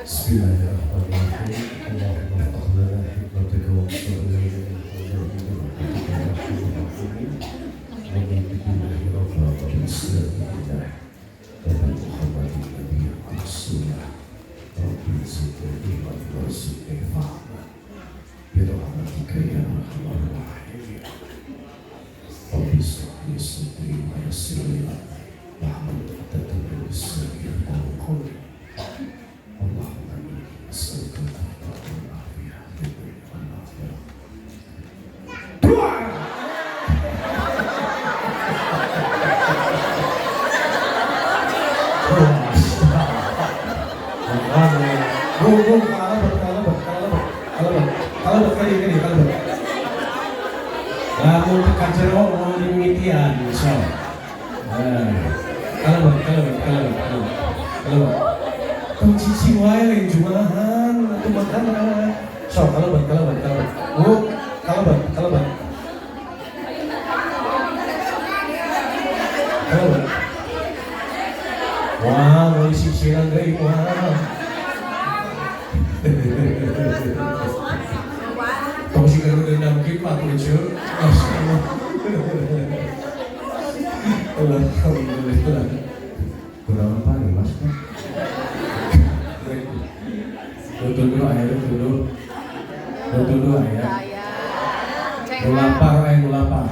Bismillahirrahmanirrahim. Allahumma ahlana hikmataka wa sallallahu Alhamdulillah. Kurang apa nih mas? Dulu ayah dulu ayah. Mulapar ayah mulapar.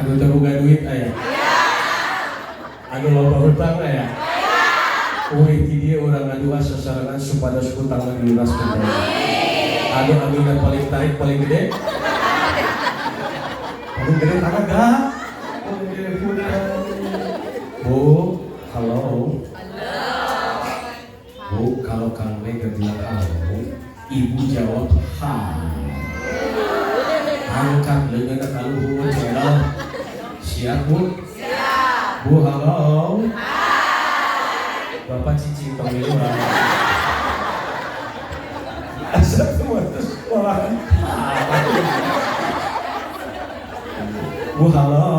Anu terbuka duit ayah. Anu loba hutang ayah. Uih dia orang ngadu asa sarangan supaya suku tangan dilunas kembali. Anu aminan paling tarik paling gede. Paling gede tangan gak? Bu, halo. Bu, kalau Kang Mega bilang halo, Ibu jawab ha. Angkat dengan kalau channel. Siap Bu? Siap. Bu, halo. Hai. Bapak Cici pemiluan. Asal semua sekolah. Bu, halo.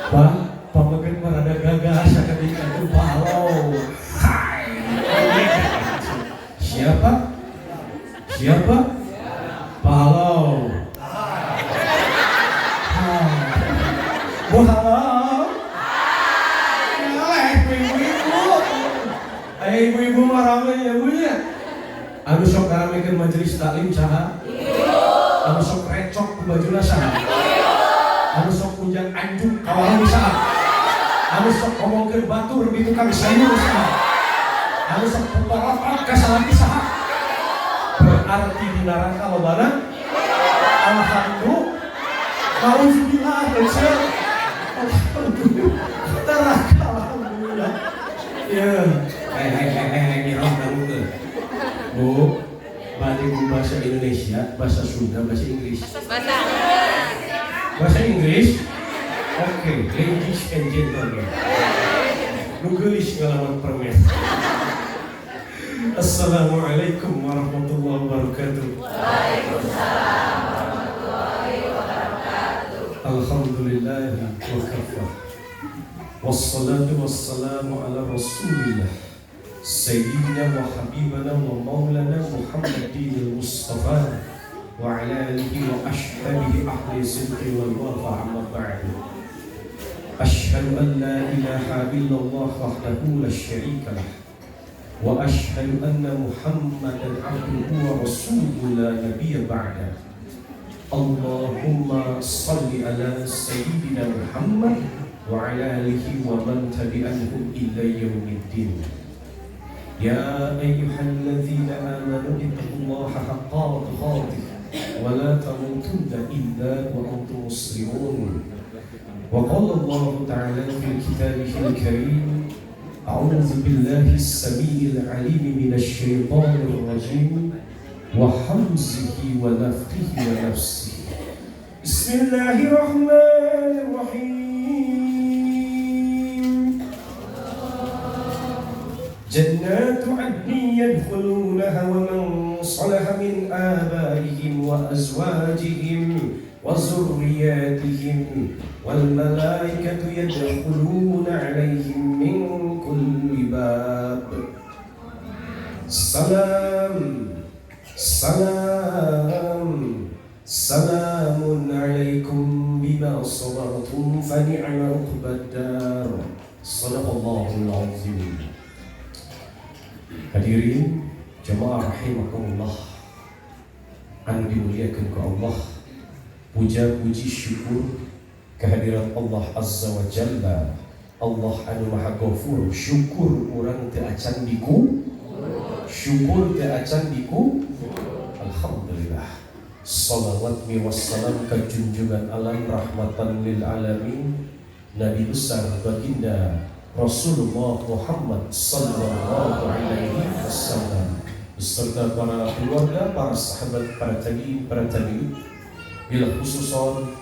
Pak, pamagen merada gagah saketika itu palo. Hai. Siapa? Siapa? Palo. Bu halo. Ibu-ibu marame ya Bu ya. Anu sok ngaramekeun majelis taklim saha? Anu sok recok ku bajuna saha? Anu sok kunjang anjung kawalan saha? Anu sok ngomongkeun batur di tukang sayur saha? Anu sok peporotot ka salaki saha? Berarti di neraka lobana? Alhamdulillah. Nauzubillah ya. Neraka alhamdulillah. Ya. Hai ngirom kamu ke. Bu, bade ku bahasa Indonesia, bahasa Sunda, bahasa Inggris. Bahasa Inggris? Oke, ladies and gentlemen. Nugelis ngalaman permen. Assalamualaikum warahmatullahi wabarakatuh. Waalaikumsalam warahmatullahi wabarakatuh. Alhamdulillah wa kafa. Wassalatu wassalamu ala rasulillah Sayyidina wa habibana wa maulana Muhammadin al-Mustafa wa ala alihi wa ashhabihi ahli sidqi wal wafa amma ba'du. Ashhadu an la ilaha illallah wahdahu la syarika lah wa ashhadu anna Muhammadan abduhu wa rasuluhu la nabiyya ba'da. Allahumma salli ala Sayyidina Muhammad wa ala alihi wa man tabi'ahum ila yaumiddin. Ya ayyuhalladzina amanu ittaqullaha haqqa tuqatih wa la tamutunna illa wa antum muslimun. Wa qala Allah ta'ala fi kitabihil karim, a'udzu billahi as-sami'il 'alim minasy syaithanir rajim wa hamzihi wa nafthihi wa nafsihi. Bismillahirrahmanirrahim. جنات عدن يدخلونها ومن صلح من آبائهم وأزواجهم وذرياتهم والملائكة يدخلون عليهم من كل باب سلام سلام سلام عليكم بما صبرتم فنعم عقبى الدار. Shadaqallahul azim. Hadirin jemaah rahimakumullah, anu dimuliakan ku Allah, puja puji syukur kehadirat Allah azza wa jalla, Allah anu maha ghafur. Syukur urang teu acan diku, syukur teu acan diku. Alhamdulillah. Salawat wa wassalam ka junjungan alam rahmatan lil alamin, Nabi besar baginda Rasulullah Muhammad sallallahu alaihi wasallam beserta para keluarga, para sahabat, para tabi'in, bila khususon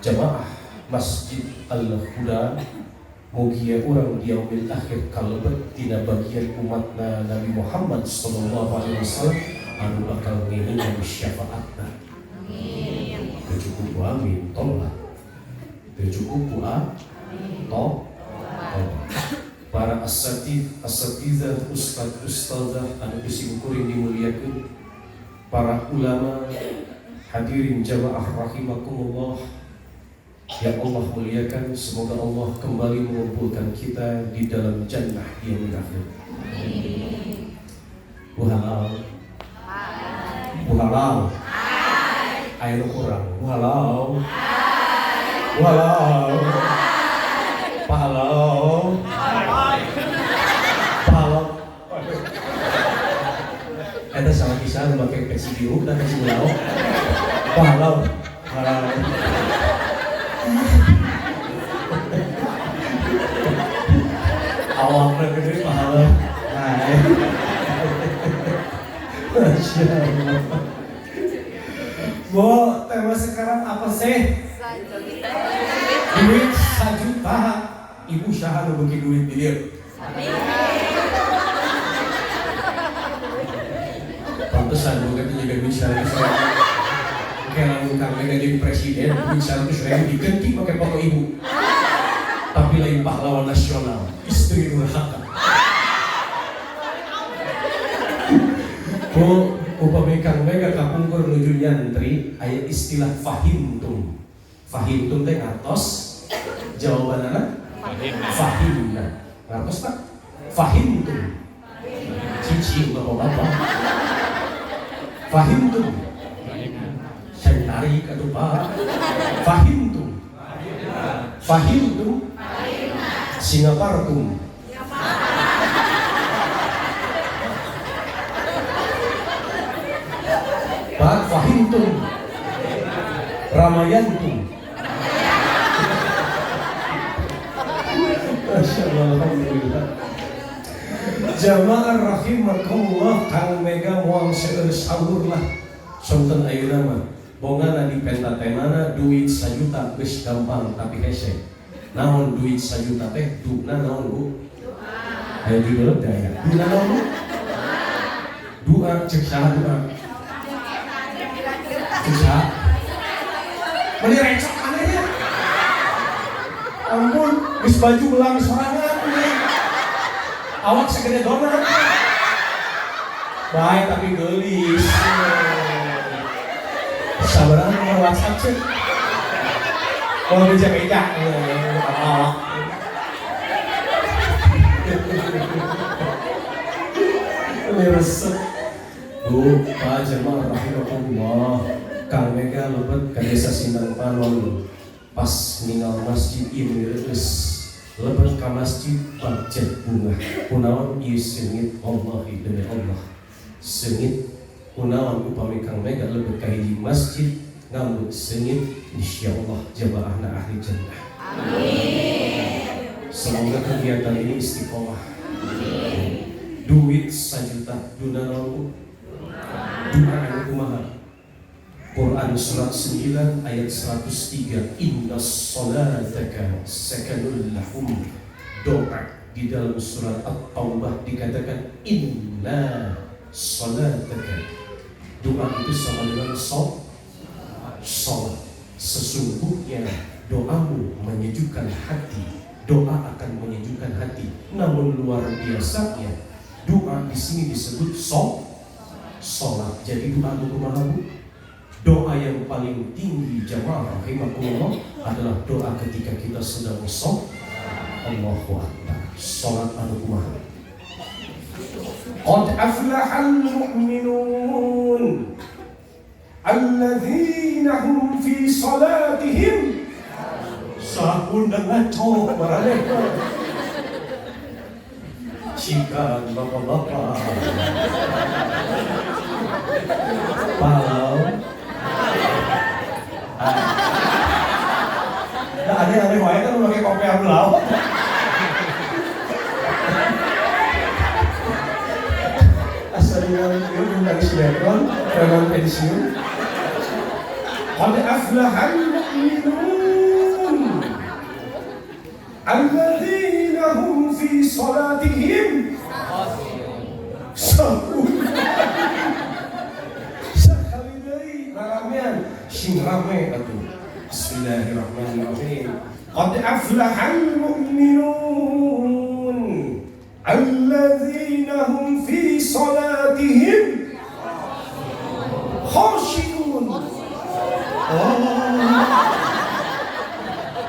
jamaah Masjid Al-Huda. Mugia urang di yaumil akhir kalebet tina bagian umatna Nabi Muhammad sallallahu alaihi wasallam anu bakal ngeunang syafaatna. Amin. Cukup amin tolak. Cukup para asatizah, ustazah anu disingkuring dimuliakeun, para ulama, hadirin jamaah rahimakumullah yang Allah muliakan. Semoga Allah kembali mengumpulkan kita di dalam jannah yaumil akhir. Buhalal buhalal ayo kurang buhalal walau pahalau ada sama kisah pakai peci biru dan peci bulau pahalau awalnya gede pahalau. Masya Allah. Bo, tema sekarang apa sih? Duit 1 juta. Ibu syaha nu bagi duit di dia. Pantesan bukan juga duit 100.000. Kayak langsung kami jadi presiden, duit 100.000 diganti pakai foto ibu. Tapi lain pahlawan nasional, istri durhaka. Bo, upami kang mega kapungkur nuju nyantri, aya istilah fahimtum. Fahimtum teh atos jawabanana fahimna. Ngartos tak? Fahimtum. Cici bapak-bapak. Fahimtum. Saya tarik atau pak. Fahimtum. Fahimtum. Singapartum. Pak fahimtum. Ramayantum. Masya Allah, alhamdulillah. Jamaah rahimakumullah, kang mega moal seueur saur lah. Sonten ayeuna mah bongana di penta temana duit 1 juta geus gampang tapi hese. Naon duit 1 juta teh? Duna naon Bu? Ayo judul teh ya. Duna naon Bu? Doa cek saha doa. Cek saha? Meni recok aneh ya. Ampun, geus baju belang sorangan nih. Awak segede donat. Baik tapi gelis. Sabaran nomor WhatsApp cek. Kalau beja-beja awak. Ini resep. Bu, Pak Jemaah rahimakumullah. Kang Mega lebet ka desa Sindang Panon. Pas ninggal masjid ini geus lebet ka masjid bacet bunga. Kunaon ieu seungit Allah demi Allah. Seungit kunaon upami Kang Mega lebet ka hiji masjid ngambut seungit insyaallah jamaahna ahli jannah. Amin. Semoga kegiatan ini istiqomah. Amin. Duit 1 juta duna naon? Doa anu kumaha? Quran surat 9 ayat 103, innas salataka sakanul lahum. Doa di dalam surat At-Taubah dikatakan inna salataka. Doa itu sama dengan salat. Sesungguhnya doamu menyejukkan hati, doa akan menyejukkan hati. Namun luar biasanya doa di sini disebut sholat. Jadi doa bu, doa yang paling tinggi jamaah rahimakumullah adalah doa ketika kita sedang sholat. Allahu Akbar. Sholat kumaha. Qad aflahal mu'minun alladzina hum fi salatihim sahun dan ngaco barane. Jika bapak-bapak palau nah aneh-aneh wae kan pakai kopiah belau. Assalamualaikum warahmatullahi wabarakatuh. Qad aflahal mu'minun alladzina hum fi salatihim sahun. Sekali deui raramean sing rame atuh. Bismillahirrahmanirrahim. Qad aflahal mu'minun alladzina hum fi salatihim khashi'un.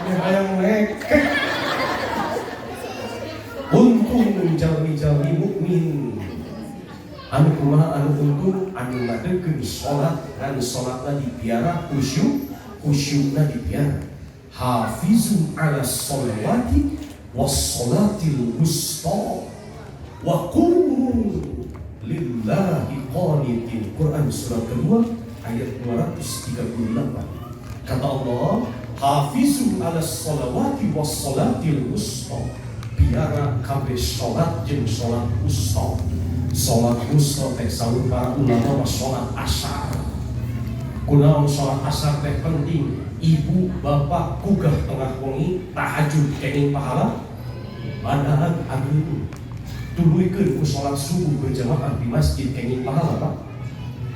Ini hayang nekek. Untung jalmi-jalmi mukmin anu kumaha anu untung anu ngadegeun salat dan salatna dipiara khusyukna dipiara. Hafizun ala sholawati wassolatil wusta wa qumu lillahi qanitin. Quran surah kedua ayat 238. Kata Allah, hafizu ala sholawati wassolatil wusta, biara kabeh sholat jeung sholat wusta. Sholat wusta teh saur para ulama sholat asar. Kunaon sholat asar teh penting. Ibu bapak gugah tengah wengi tahajud kenging pahala padahal agung tuluikeun ku salat subuh berjamaah di masjid kenging pahala Pak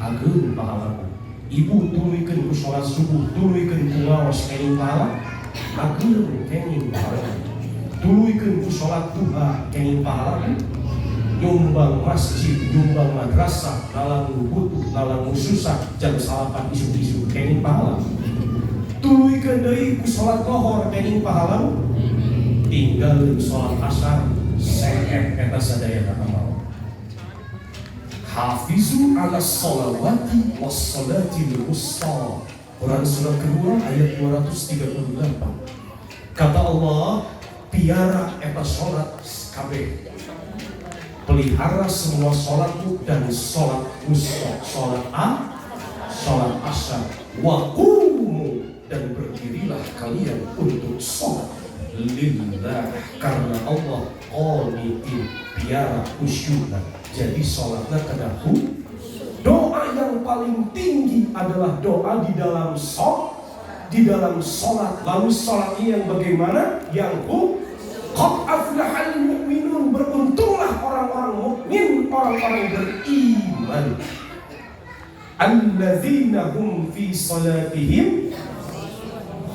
agung pahala. Ibu tuluikeun ku salat subuh tuluikeun ku ngaos kenging pahala agung kenging pahala. Tuluikeun ku salat duha kenging pahala. Nyumbang masjid, nyumbang madrasah, nalang butuh, nalang susah, jam salapan isu-isu kenging pahala. Tuluikeun deui ku salat lohor kenging pahala. Tinggal salat asar seek eta sadayana amal. Hafizu ala sholawati wassolatil wusta. Quran surah kedua ayat 238. Kata Allah, piara eta salat kabeh. Pelihara semua salatmu dan salat wusta, salat asar. Wa qumu, dan berdirilah kalian untuk sholat lillah, karena Allah qanitin, piara khusyukna. Jadi sholatnya kena doa yang paling tinggi adalah doa di dalam sholat. Lalu sholatnya yang bagaimana? Yang qad aflahal mu'minun, beruntunglah orang-orang mukmin, orang-orang beriman. Alladzina hum fi salatihim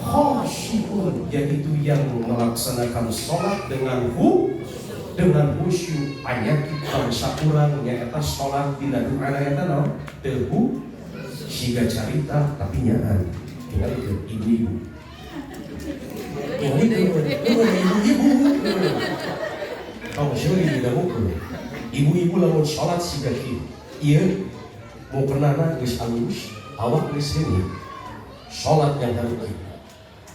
khashi'un, yaitu yang melaksanakan sholat dengan khusyuk. Penyakit bangsa urang nyaeta sholat dina doa eta naon teu siga carita tapi nyaan tinggal itu ibu-ibu. Kamu sih tidak mukul. Ibu-ibu lamun sholat siga kieu. Ieu mau kenana geus alus, awak geus leungit. Sholat yang harus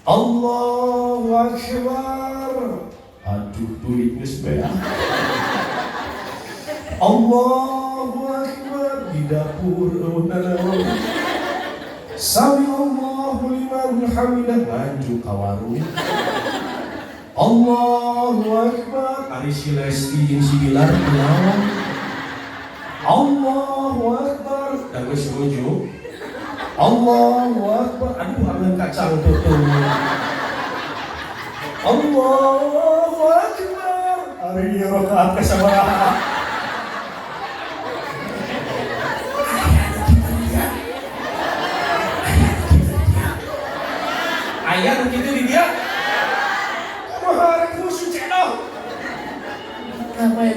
Allahu Akbar. Aduh duit geus beak. Allahu Akbar di dapur eueuh. Sami Allahu liman hamidah, maju ka warung. Allahu Akbar, ari si Lesti jeung si Bilar lawan. Allahu Akbar, da geus muju. Allahu Akbar, aduh ambil kacang tutup. Allahu Akbar, ari rakaat kasabaraha.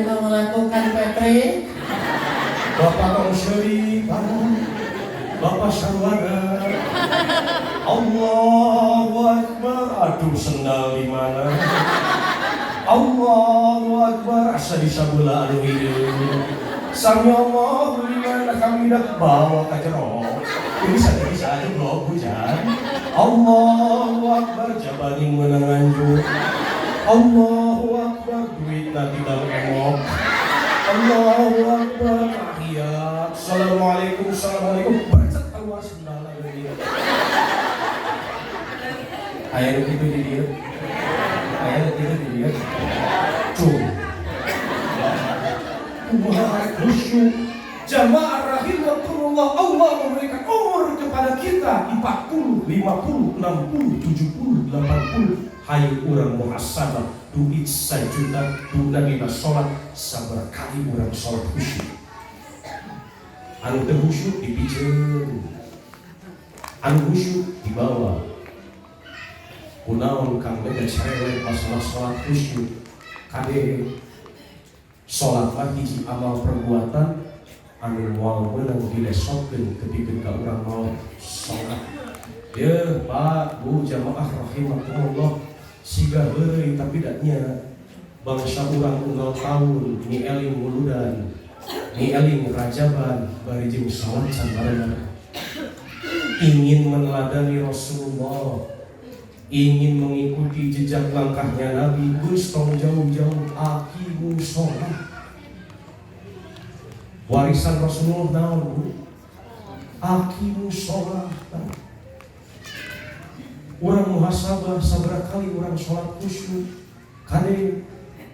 yang melakukan Petri? Bapak Tong Syarifah, Bapak Sarwana. Allahu Akbar. Aduh, sendal di mana? Allahu Akbar. Asa disabula anu hideung. Sami Allahu liman hamidah, bawa ka jero. Bisa aja blok hujan. Allahu Akbar, jabaning meunang anjur. Allahu Akbar, duit na tidak engok. Allahu Akbar, tahiyat. Assalamualaikum, assalamualaikum. Bacet keluar sendal lagi. Aya nu kitu di dieu. Aya nu kitu di dieu. Cung. Kumaha khusyuk. Jamaah rahimakumullah, Allah memberikan umur kepada kita 40, 50, 60, 70, 80. Hai urang muhasabah, duit 1 juta, duna dina sholat, sabar kali urang sholat khusyuk. Anu teu khusyuk dipijeun, anu khusyuk dibawa. Kunaon kang beda cerewet masalah sholat khusyuk. Kade sholat mah hiji amal perbuatan anu moal meunang dilesotkeun kepikeun ka urang mau sholat. Ya Pak, Bu, jamaah rahimakumullah, siga heureuy tapi da nya bangsa urang unggal taun ni eling muludan, ni eling rajaban bari jeung salat sanbarana. Ingin meneladani Rasulullah, ingin mengikuti jejak langkahnya Nabi, geus tong jauh-jauh aqimu sholat. Warisan Rasulullah naon, Bu? Aqimu sholat. Urang muhasabah sabaraha kali urang sholat khusyuk. Kade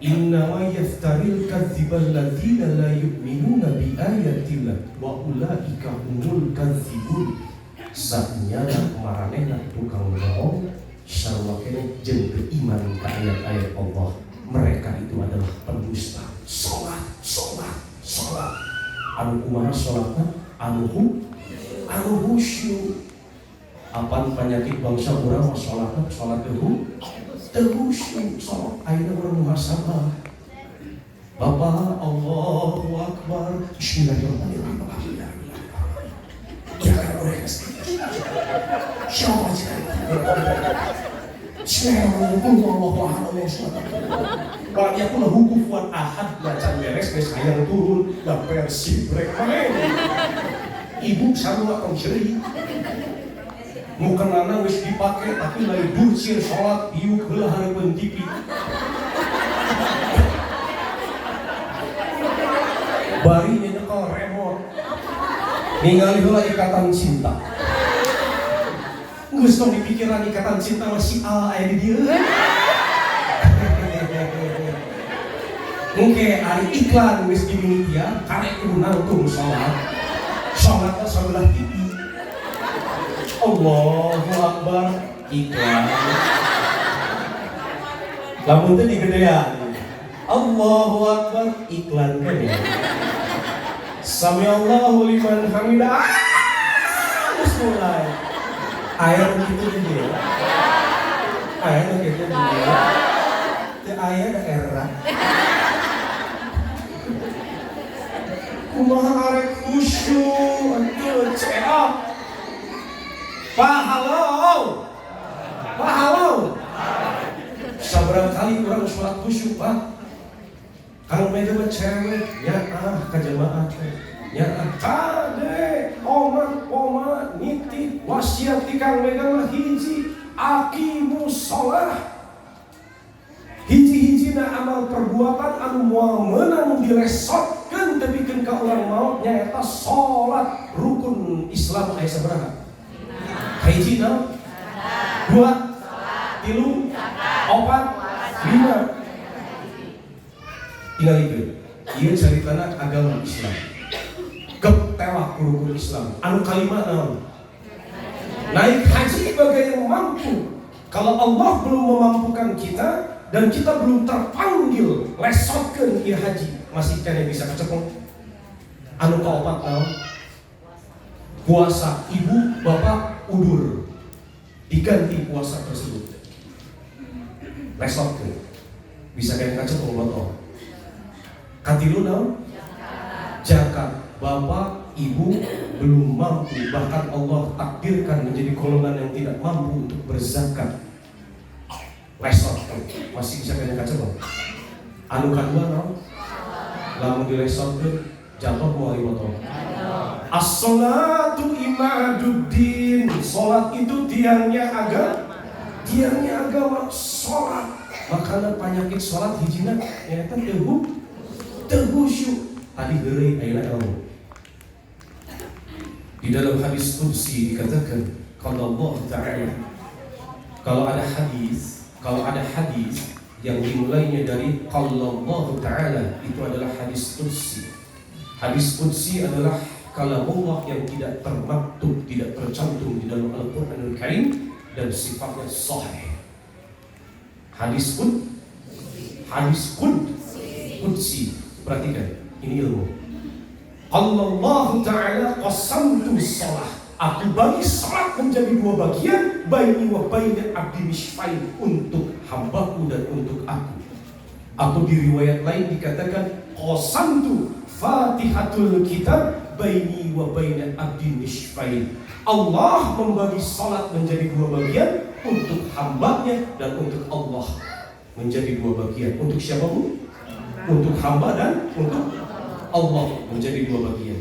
innama yaftaril kadzibal ladzina la yu'minuna bi ayatillah wa ulaika humul kadzibun. Saknyana maranehna tukang bohong sarua keneh jeung teu iman ka ayat-ayat Allah. Mereka itu adalah pendusta. Sholat, sholat, sholat. Anu kumaha sholatna? Anu khusyuk. Apaan penyakit bangsa urang mah sholatna sholat teu khusyuk. Sholat ayeuna urang muhasabah. Bapak, Allahu Akbar. Bismillahirrahmanirrahim. Ya kan mereka sekali. Syawal Kalau ya pun hukum buat ahad baca beres geus hayang turun da persib rek main. Ibu sarua tong ceuri. Mukenana geus dipake tapi lain ducir salat ieu heula hareupeun TV. Bari nyekel remote. Ningali heula ikatan cinta. Geus tong dipikiran ikatan cinta masih aya di dieu. Mungkin hari iklan wis dimimitian karek kudu nangtung sholat. Sholatnya sabelah TV. Allahu Akbar, iklan. Lamun teh digedean. Allahu Akbar, iklan kan ya. Sami Allahu liman hamidah. Terus mulai. Ayat begitu dia. Ayat begitu dia. Teh aya daerah. Kumaha arek khusyuk, aduh ceak. Pak halo. Sabarang kali urang sholat khusyuk, Pak. Kalau meja mah cewek, ya ka jamaah teh. Ya kade omat nitip wasiat ti Kang Megang mah hiji aqimu sholat. Hiji-hijina amal perbuatan anu moal meunang dilesotkeun teu pikeun ka urang maot nyaeta salat. Rukun Islam aya sabaraha? Hiji naon? 2, 3, 4, 5. Tinggal itu. Ieu caritana agama Islam. Ketewak rukun Islam. Anu kalimat naon? Naik haji bagi yang mampu. Kalau Allah belum memampukan kita dan kita belum terpanggil lesotkeun ieu haji, masih kene bisa kecepeng. Anu kaopat naon? Puasa ibu bapak udur. Diganti puasa tersebut. Lesotkeun. Bisa kene kecepeng motor. Katilu naon? Zakat. Bapak, ibu belum mampu, bahkan Allah takdirkan menjadi golongan yang tidak mampu untuk berzakat. Lesot, masih bisa kena kaca bang. Anu kedua naon? Lamun dilesotkeun jatuh moal botol. As-sholatu imaduddin. Salat itu tiangnya agama. Salat. Makanya penyakit salat hijina nyaeta teu khusyuk. Tadi heureuy ayeuna ilmu. Di dalam hadis qudsi dikatakan kalau Allah Ta'ala, kalau ada hadis yang dimulainya dari kalau Allah Ta'ala, itu adalah hadis qudsi. Hadis qudsi adalah kalam Allah yang tidak termaktub, tidak tercantum di dalam Al-Quranul Karim dan sifatnya sahih. Hadis qudsi. Perhatikan, ini ilmu. Allah Ta'ala qasamtu shalah. Aku bagi salat menjadi dua bagian, baini wa baina abdi nisfain, untuk hambaku dan untuk aku. Atau di riwayat lain dikatakan qasamtu Fatihatul Kitab baini wa baina abdi nisfain. Allah membagi salat menjadi dua bagian, untuk hambanya dan untuk Allah menjadi dua bagian. Untuk siapa bu? Untuk hamba dan untuk Allah menjadi dua bagian.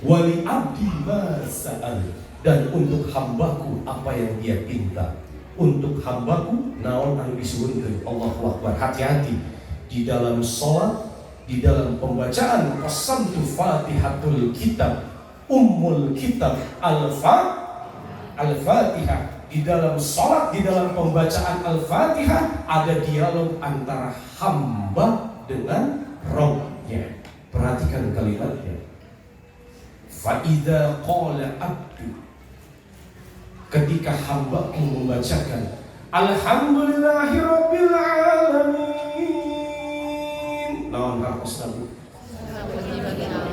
Wali abdi ma sa'al, dan untuk hambaku apa yang dia pinta. Untuk hambaku naon anu disuwunkeun. Allahu Akbar. Hati-hati di dalam salat, di dalam pembacaan qasamtu Fatihatul Kitab, Ummul Kitab, Al-Fatihah. Di dalam salat, di dalam pembacaan Al-Fatihah ada dialog antara hamba dengan Rabb-nya. Perhatikan kalimatnya. Fa idza qala abdu, ketika hamba membacakan Alhamdulillahirabbil alamin. Naon harosna bu?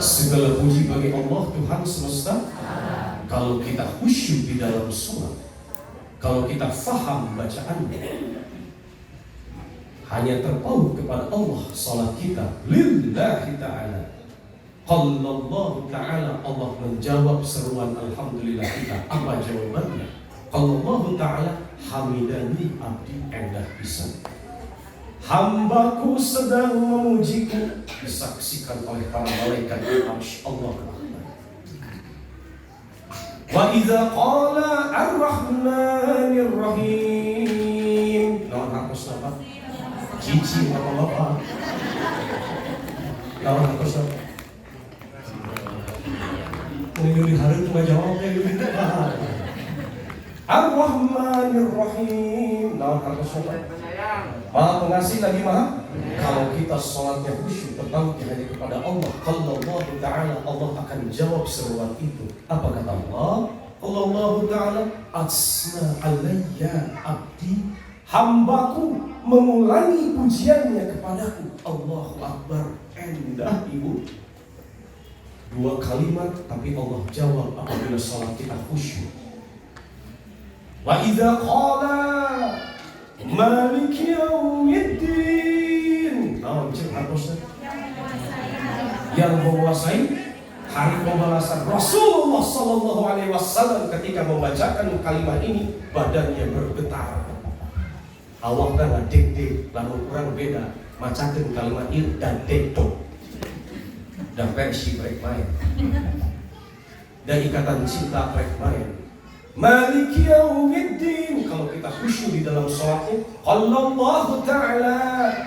Segala puji bagi Allah Tuhan semesta. Kalau kita khusyuk di dalam salat, kalau kita faham bacaannya, hanya terpaut kepada Allah salat kita lillahi ta'ala. Qallallahu ta'ala, Allah menjawab seruan alhamdulillah kita. Apa jawabannya? Qallallahu ta'ala hamidani abdi, endah pisan hambaku sedang memujiku, disaksikan oleh para malaikat arsy Allah. Wa idza qala ar-rahmanir rahim. Naon hartos apa? Cici apa? Naon hartos apa? Menyuri hareup ngajawab teh gitu. Ar-rahmanir rahim. Naon hartos apa? Maha pengasih lagi maha. Kalau kita sholatnya khusyuk, bertawakal hanya kepada Allah, Allah Ta'ala, Allah akan jawab seruan itu. Apa kata Allah? Allah Ta'ala, asna alayya abdi, hambaku mengulangi pujiannya kepadaku. Allahu Akbar. Endah ibu. Dua kalimat tapi Allah jawab apabila sholat kita khusyuk. Wa idza qala Maliki yaumiddin. Naon cek harusnya? Yang menguasai hari pembalasan. Rasulullah sallallahu alaihi wasallam ketika membacakan kalimat ini badannya bergetar. Awakna ngadeg-deg, lamun kurang beda macakeun kalimat ieu dan dektok. Dan versi break main. Dan ikatan cinta break main. Maliki yaumiddin. Kalau kita khusyuk di dalam sholatnya, Allah Ta'ala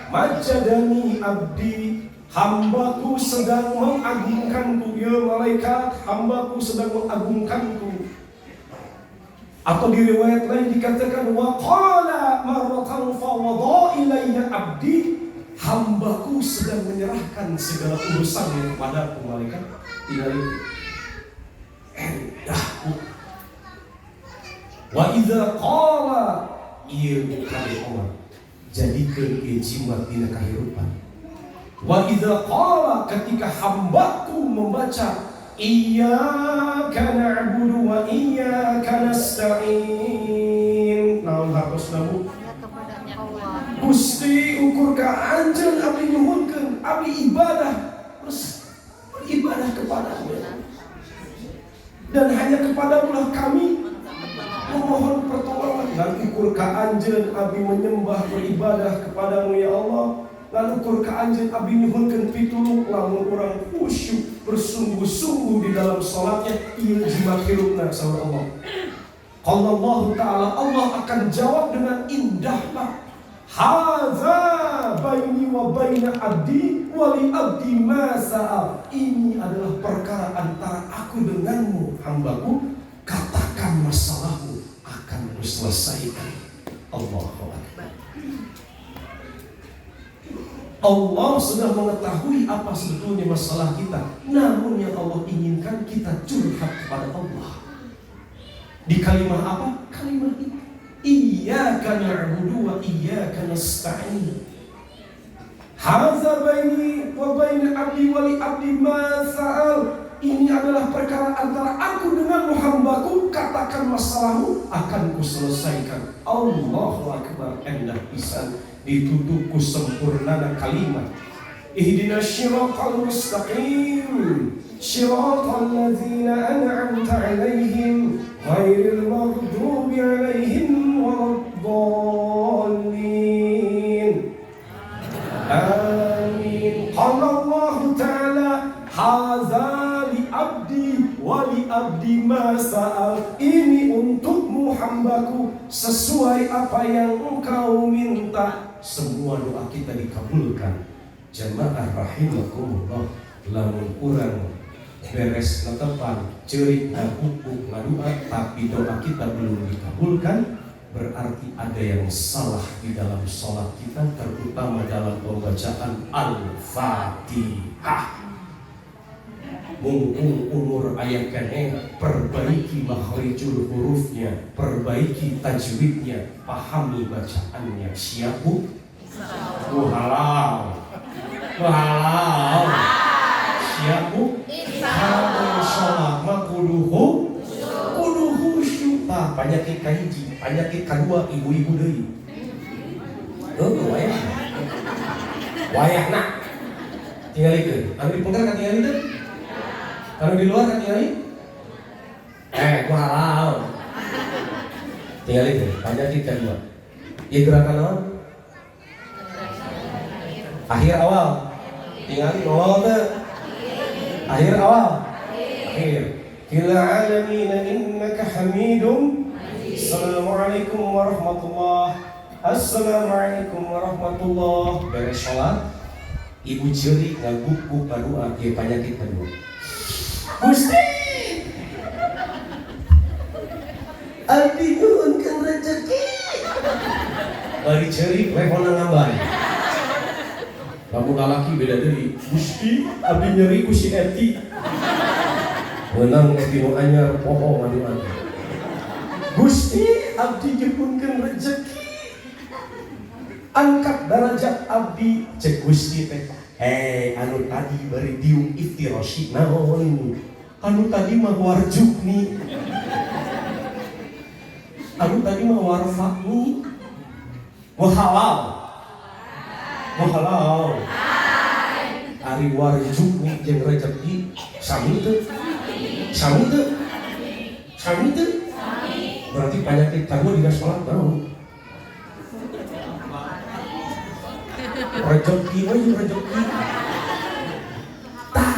majadani abdi, hambaku sedang mengagungkanku. Ya malaikat, hambaku sedang mengagungkanku. Atau di riwayat lain dikatakan wa qala marratan fawada ilayya abdi, hambaku sedang menyerahkan segala urusannya kepadaku. Malaikat tinggal itu endahku. Wa idza qala ieu kali Allah jadikeun ieu jimat dina kahirupan. Wa idza qala ketika hambaku membaca iyyaka na'budu wa iyyaka nasta'in. Naon hartosna bu? Gusti ukur ka anjeun abdi nyuhunkeun, abdi dan hanya kepadamu kami memohon pertolongan. Lalu ukur ka anjeun abdi menyembah beribadah kepadamu ya Allah. Lalu ukur ka anjeun abdi nyuhunkeun pitulung lamun urang khusyuk bersungguh-sungguh di dalam salatnya ieu jimat hirupna saur Allah. Allah Ta'ala, Allah akan jawab dengan indah, Pak. Hadza baini wa baina abdi wa li abdi ma sa'al. Ini adalah perkara antara aku denganmu, hambaku. Katakan masalahmu, akan kuselesaikan. Allahu Akbar. Allah sudah mengetahui apa sebetulnya masalah kita. Namun yang Allah inginkan kita curhat kepada Allah. Di kalimat apa? Kalimat ini. Iyyaka na'budu wa iyyaka nasta'in. Hadza baini wa baina abdi wa li abdi ma sa'al. Ini adalah perkara antara aku dengan hambaku. Katakan masalahmu, akan kuselesaikan. Allahu Akbar. Endah pisan ditutup ku sempurnana kalimat. Ihdinas shiratal mustaqim. Shiratal ladzina an'amta 'alaihim ghairil maghdubi 'alaihim waladdallin. Amin. Qala Allah Ta'ala hadza li abdi wa li abdi ma sa'al. Ini untukmu hambaku sesuai apa yang engkau minta. Semua doa kita dikabulkan. Jamaah rahimakumullah. Lamun kurang beres netepan ceurik ngabukuk ngadua tapi doa kita belum dikabulkan, berarti ada yang salah di dalam sholat kita, terutama dalam pembacaan Al-Fatihah. Mumpung umur ayat kene, perbaiki makhrijul hurufnya, perbaiki tajwidnya, pahami bacaannya. Siap Bu? Halal. Siap Bu? Kalau sholat mah kudu khusyuk. Tah penyakit kahiji, penyakit kedua ibu-ibu deui. Wayahna. Tingalikeun. Anu dipenggar ka tingalikeun? Kalau di luar kan tingalikeun? Gua halal. Tingalikeun, penyakit kedua. Ieu gerakan naon? Akhir awal. Tingali awal teh. Akhir awal. Akhir. Kila alamina innaka hamidum. Assalamualaikum warahmatullahi. Assalamualaikum warahmatullahi. Beres sholat, ibu ceurik ngaguk kadua ieu penyakit kedua. Gusti, abdi nyuhunkeun rezeki. Bari ceurik levelna ngamban. Kamu lalaki beda deui. Gusti, abdi nyeri ku si Eti. Meunang Eti nu anyar poho ngaduan. Gusti, abdi nyuhunkeun rezeki. Angkat derajat abdi cek Gusti teh. Anu tadi bari diung iftirasyi naon? Anu tadi mah warjukni. Anu tadi mah warfakni. Wahalal. Wahalal. Ari warjukni jeung rezeki sami teu? Sami teu? Sami teu? Berarti penyakit kamu di salat naon? Rezeki we rezeki. Tah.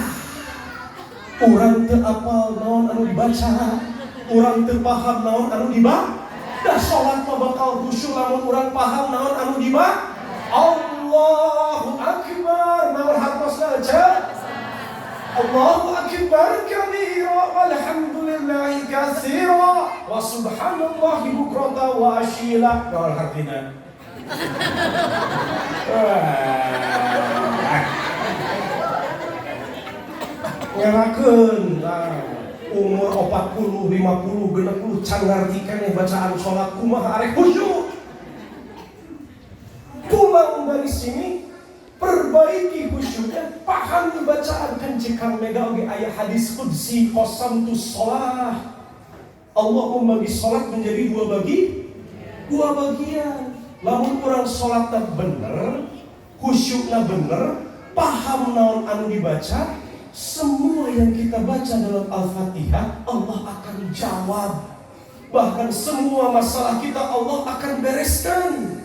Urang teu apal naon anu dibaca, urang teu paham naon anu dibaca. Da salat mah bakal khusyuk lamun urang paham naon anu dibaca. Allahu Akbar. Naon hartosna aja? Allahu Akbar kabira walhamdulillahi katsira wa subhanallahi bukrata wa asyila. Naon hartina? Ngerakeun umur 40, 50, 60 can ngarti keneh bacaan salat kumaha arek khusyuk. Pulang dari sini perbaiki khusyuknya, pahami bacaan kencikang mega oge aya hadis qudsi qasamtu shalah. Allah membagi salat menjadi dua bagian. Lamun urang salatna bener, khusyukna bener, paham naon anu dibaca, semua yang kita baca dalam Al-Fatihah Allah akan jawab. Bahkan semua masalah kita Allah akan bereskan.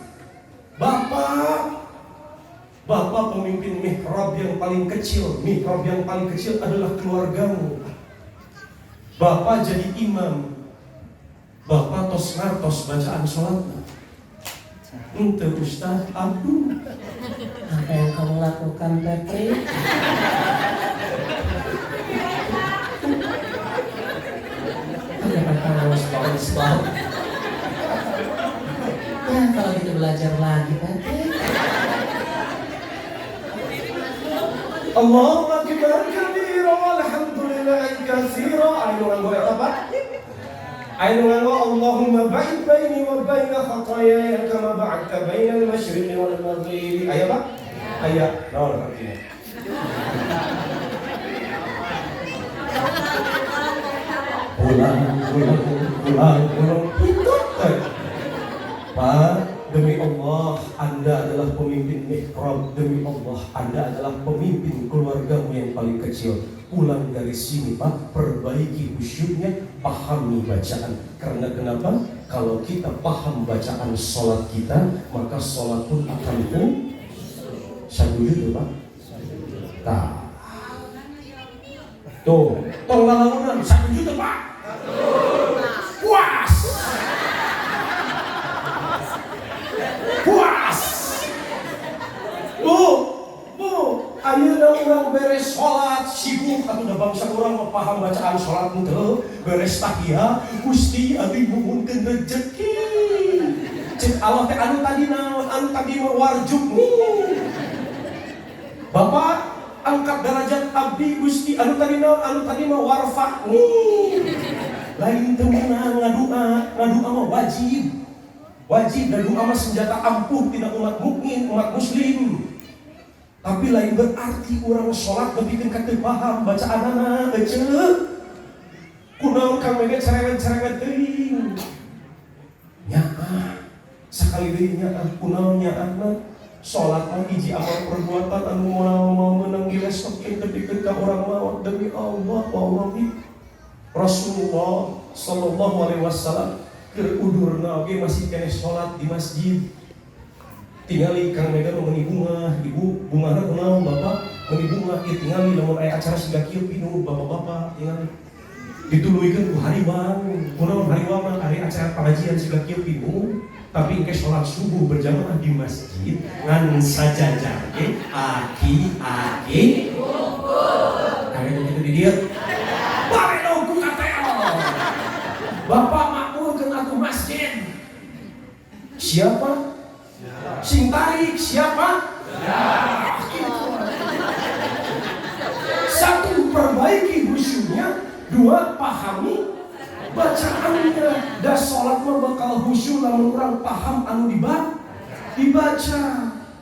Bapak pemimpin mihrab yang paling kecil. Mihrab yang paling kecil adalah keluargamu. Bapak jadi imam. Bapak tos ngartos bacaan sholatnya. Ente Ustaz, aduh, Apa yang kamu lakukan, Pepri? Kenapa kamu sebab? Ya, kalau gitu belajar lagi, Pepri. Allahu akbar kabira walhamdulillahi katsira. Ayo nganggo apa? Ayo nganggo Allahumma ba'id baini wa baina khataaya kama ba'adta bainal masyriqi wal maghribi. Ayo Pak. Ayo. Naon artinya? Pulang. Itu. Pak, demi Allah, Anda adalah pemimpin mihrab. Demi Allah, Anda adalah pemimpin keluargamu yang paling kecil. Pulang dari sini Pak, perbaiki khusyuknya, pahami bacaan. Karena kenapa? Kalau kita paham bacaan sholat kita, maka sholat pun akan satu itu Pak. Nah, tuh, tolong satu juta Pak. Puas. Ayeuna urang beres sholat sibuk atuh da bangsa urang mah paham bacaan sholat teu beres tahiyah Gusti abdi muhunkeun rezeki cek Allah teh anu tadi naon anu tadi mah warjuk Bapak angkat derajat abdi Gusti anu tadi naon anu tadi mah warfa lain teu meunang ngadua mah wajib dan doa mah senjata ampuh tina umat mukmin umat muslim. Tapi lain berarti orang sholat bikin kata paham bacaan anak ece kunaon kang mege cerewet teuing nyaah sakali deui nyaah kunaon nyaah sholat mah hiji amal perbuatan anu mau meunang dilestokeun dipikeun ka urang mah demi Allah wallahi Rasulullah sallallahu alaihi wasallam keur udurna oge masih keneh sholat di masjid. Tingali Kang Mega meuni bunga, ibu bungana kunaon bapak meuni bunga ieu tingali lamun aya acara siga kieu pinu bapak-bapak tingali dituluikeun ku hariwang kunaon hariwang mah ari acara pengajian siga kieu pinu tapi engke salat subuh berjamaah di masjid ngan sajajar ge aki bungkul aya kitu di dieu bare nunggu KTL bapak makmurkeun atuh masjid siapa sing tarik siapa? Ya. Satu, perbaiki khusyuknya. Dua, pahami bacaannya. Dan sholat mah bakal khusyuk lamun orang paham anu dibaca.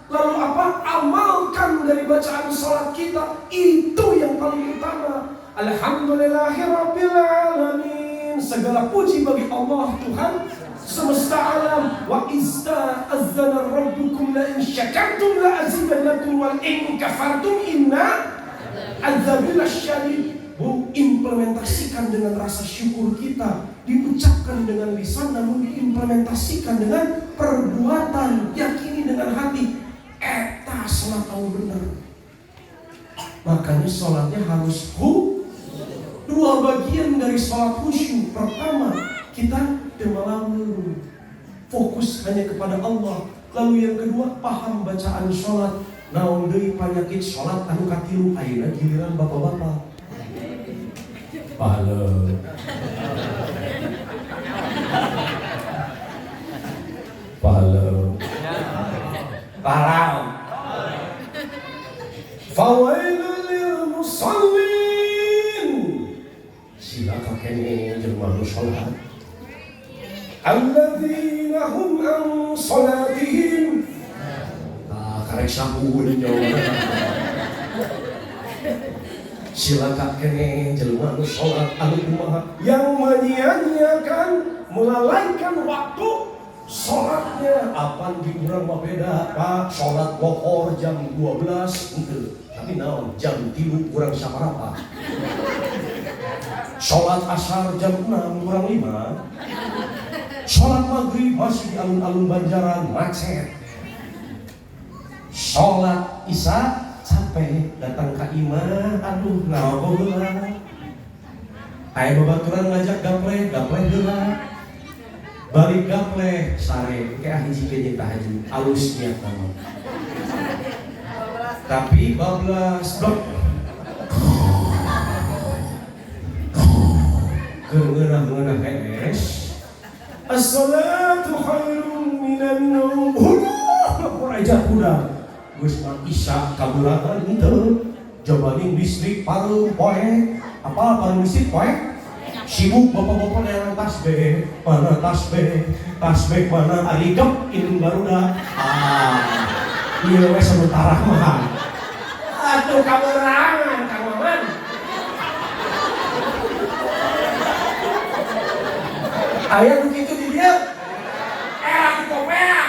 Lalu apa? Amalkan dari bacaan sholat kita. Itu yang paling utama. Alhamdulillahirabbil alamin. Segala puji bagi Allah Tuhan semesta alam. Wa izza azzana rabbukum la in syakartum la azidannakum wa in kafartum inna adzabi lasyadid. Implementasikan dengan rasa syukur kita, diucapkan dengan lisan namun diimplementasikan dengan perbuatan, yakini dengan hati eta salat tahu benar. Makanya salatnya harus dua bagian dari salat khusyuk. Pertama, kita temalamun fokus hanya kepada Allah. Lalu yang kedua, paham bacaan sholat. Naon deui panyakit sholat anu katilu ayeuna giliran bapak-bapak. Pahala. Parau. Fawailul lil musallin. Silakan kene jelema nu sholat. Alladzina hum an salatihim karek sahur jawaban. Silakan kene jelema nu salat anu kumaha yang menyia-nyiakan melalaikan waktu Sholatnya apaan di urang mah beda, Pak. Sholat lohor jam 12 ente. Tapi naon jam 3 urang sabarapa. Sholat asar jam 6 urang 5. Sholat maghrib masih di alun-alun Banjaran macet. Sholat isya capek datang ke imah, aduh naon heula. Aya babaturan ngajak gapleh heula. Balik gapleh sare kayak hiji ke haji alus niat nama. Tapi bablas blok keungeunah hees. As-salatu khairun minan naum. Lapor aja kuda. Geus mah isya kaburahan henteu. Jabaning listrik pareum poe. Apa pareum listrik poe? Sibuk bapak-bapak yang tasbih, mana tasbih mana arigep indung barudak. Iya wes sementara mah. Atuh kaberangan Kang Maman. Aya nu kitu di dieu. Aku kopea.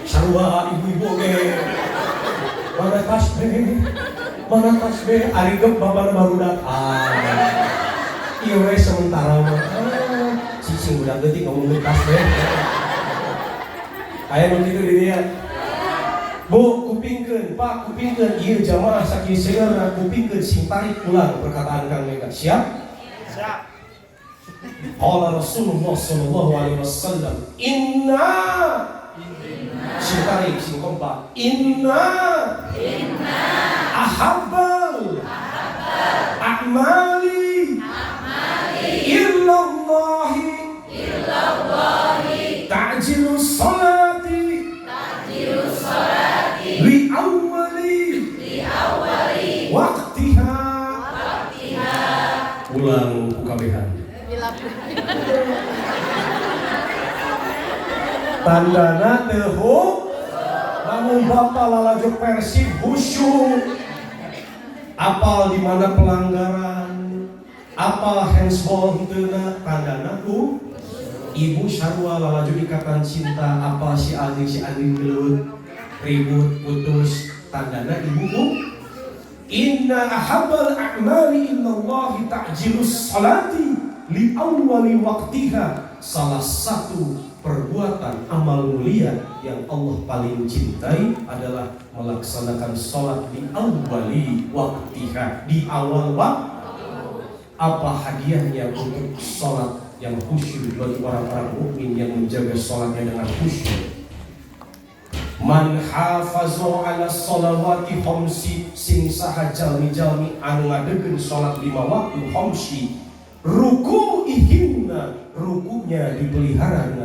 Sarua ibu-ibu ge. Mana tasbih arigep babana barudak. Ieu we sementara mah. Cicing budak leutik ngomongin tasbih. Aya nu kitu di dieu. Bu, kupingkeun, Pak, kupingkeun ieu jamaah sakieu seungeurna kupingkeun sing tarik ulang perkataan Kang Mega. Siap? Siap. Qala Rasulullah sallallahu alaihi wasallam, inna sing tarik sing kompak. Inna ahabbal a'mali illallahi ta'jilu salati li awwali waqtiha. Ulang kukabehan. Tandana teu lamun bapak lalaju persib khusyuk. Apal di mana pelanggaran, apal handsball henteu tandana ku ibu sarua lalaju ikatan cinta, apal si Andi gelut ribut putus tandana ibu ku inna ahabbal a'mali innallahi ta'jilus salati li awwali waqtiha. Salah satu perbuatan amal mulia yang Allah paling cintai adalah melaksanakan sholat di awwali waqtiha, di awal waktu. Apa hadiahnya untuk sholat yang khusyuk bagi orang-orang mukmin yang menjaga sholatnya dengan khusyuk? Man hafazu ala sholawati khamsi, sing saha jalmi-jalmi anu ngadegeun sholat 5 waktu khamsi, ruku ihinna, rukunya dipelihara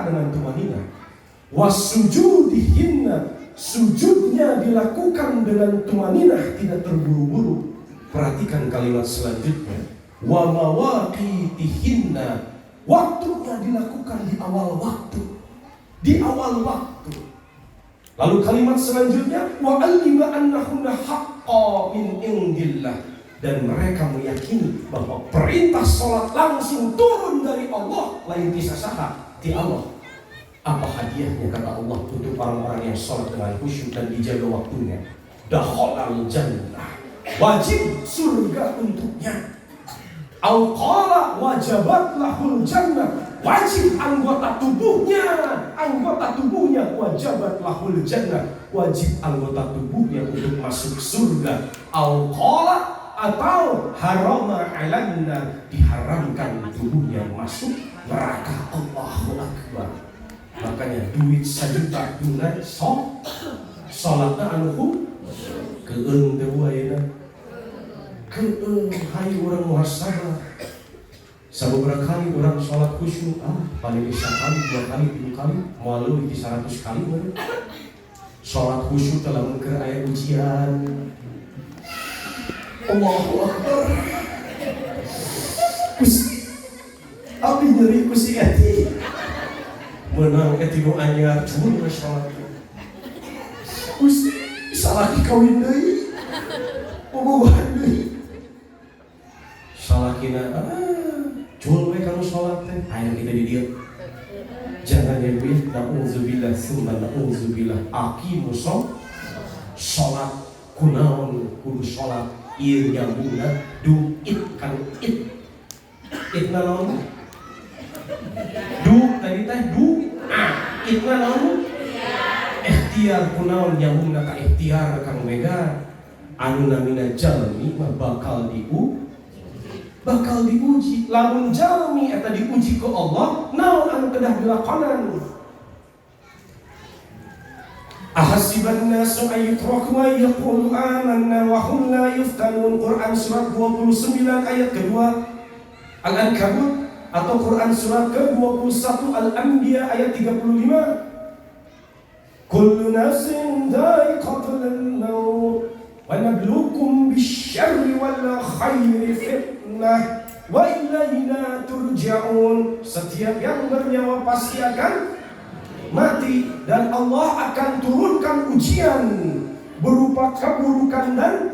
dengan tumanina, wasujudihinna, sujudnya dilakukan dengan tumanina, tidak terburu-buru. Perhatikan kalimat selanjutnya, wa mawaqitihinna, waktunya dilakukan di awal waktu. Lalu kalimat selanjutnya, wa alima annahunna haqqa min indillah, dan mereka meyakini bahwa perintah sholat langsung turun dari Allah, lain bisa saha di Allah. Apa hadiahnya kata Allah untuk orang-orang yang sholat dengan khusyuk dan dijaga waktunya? Dakhalal jannah, wajib surga untuknya. Au qala wajabat lahul jannah, wajib anggota tubuhnya wajabat lahul jannah, wajib anggota tubuhnya untuk masuk surga. Au qala, atau harama alanna, diharamkan tubuhnya masuk neraka. Allahu Akbar. Makanya duit 1 juta tunai sholatna anu keung teu ayeuna keung hayu urang muhasabah. Sababaraha kali urang sholat khusyuk paling sekali 2 kali 3 kali moal leuwih ti 100 kali meureun. Sholat khusyuk teh lamun keur aya ujian, Allahu Akbar. Abi nyeri kusi hati. Menang etigo anyar cuma sholat. Kusi salah dikawin deui. Bobogohan deui. Salakina Jual we kamu sholat teh, ayo kita di dia. Jangan nyebut na'udzubillah summa na'udzubillah. Aqimu sholat kunaon kudu sholat ieu nyambungna duit kan it naon du tadi teh du it naon ikhtiar kunaon nyambungna ka ikhtiar kang mega anu namina jalmi mah bakal diuji. Lamun jalmi eta diuji ku Allah, naon anu kedah dilakonan? Ahasiban nasu ayyutraku wa yaqulu amanna wa hum la yuftanun. Quran surat 29 ayat kedua Al-Ankabut, atau Quran surat ke-21 Al-Anbiya ayat 35. Kullu nafsin dha'iqatul maut wa nabluukum bisyarri wal khairi fitnah wa ilaina turja'un. Setiap yang bernyawa pasti akan mati, dan Allah akan turunkan ujian berupa keburukan dan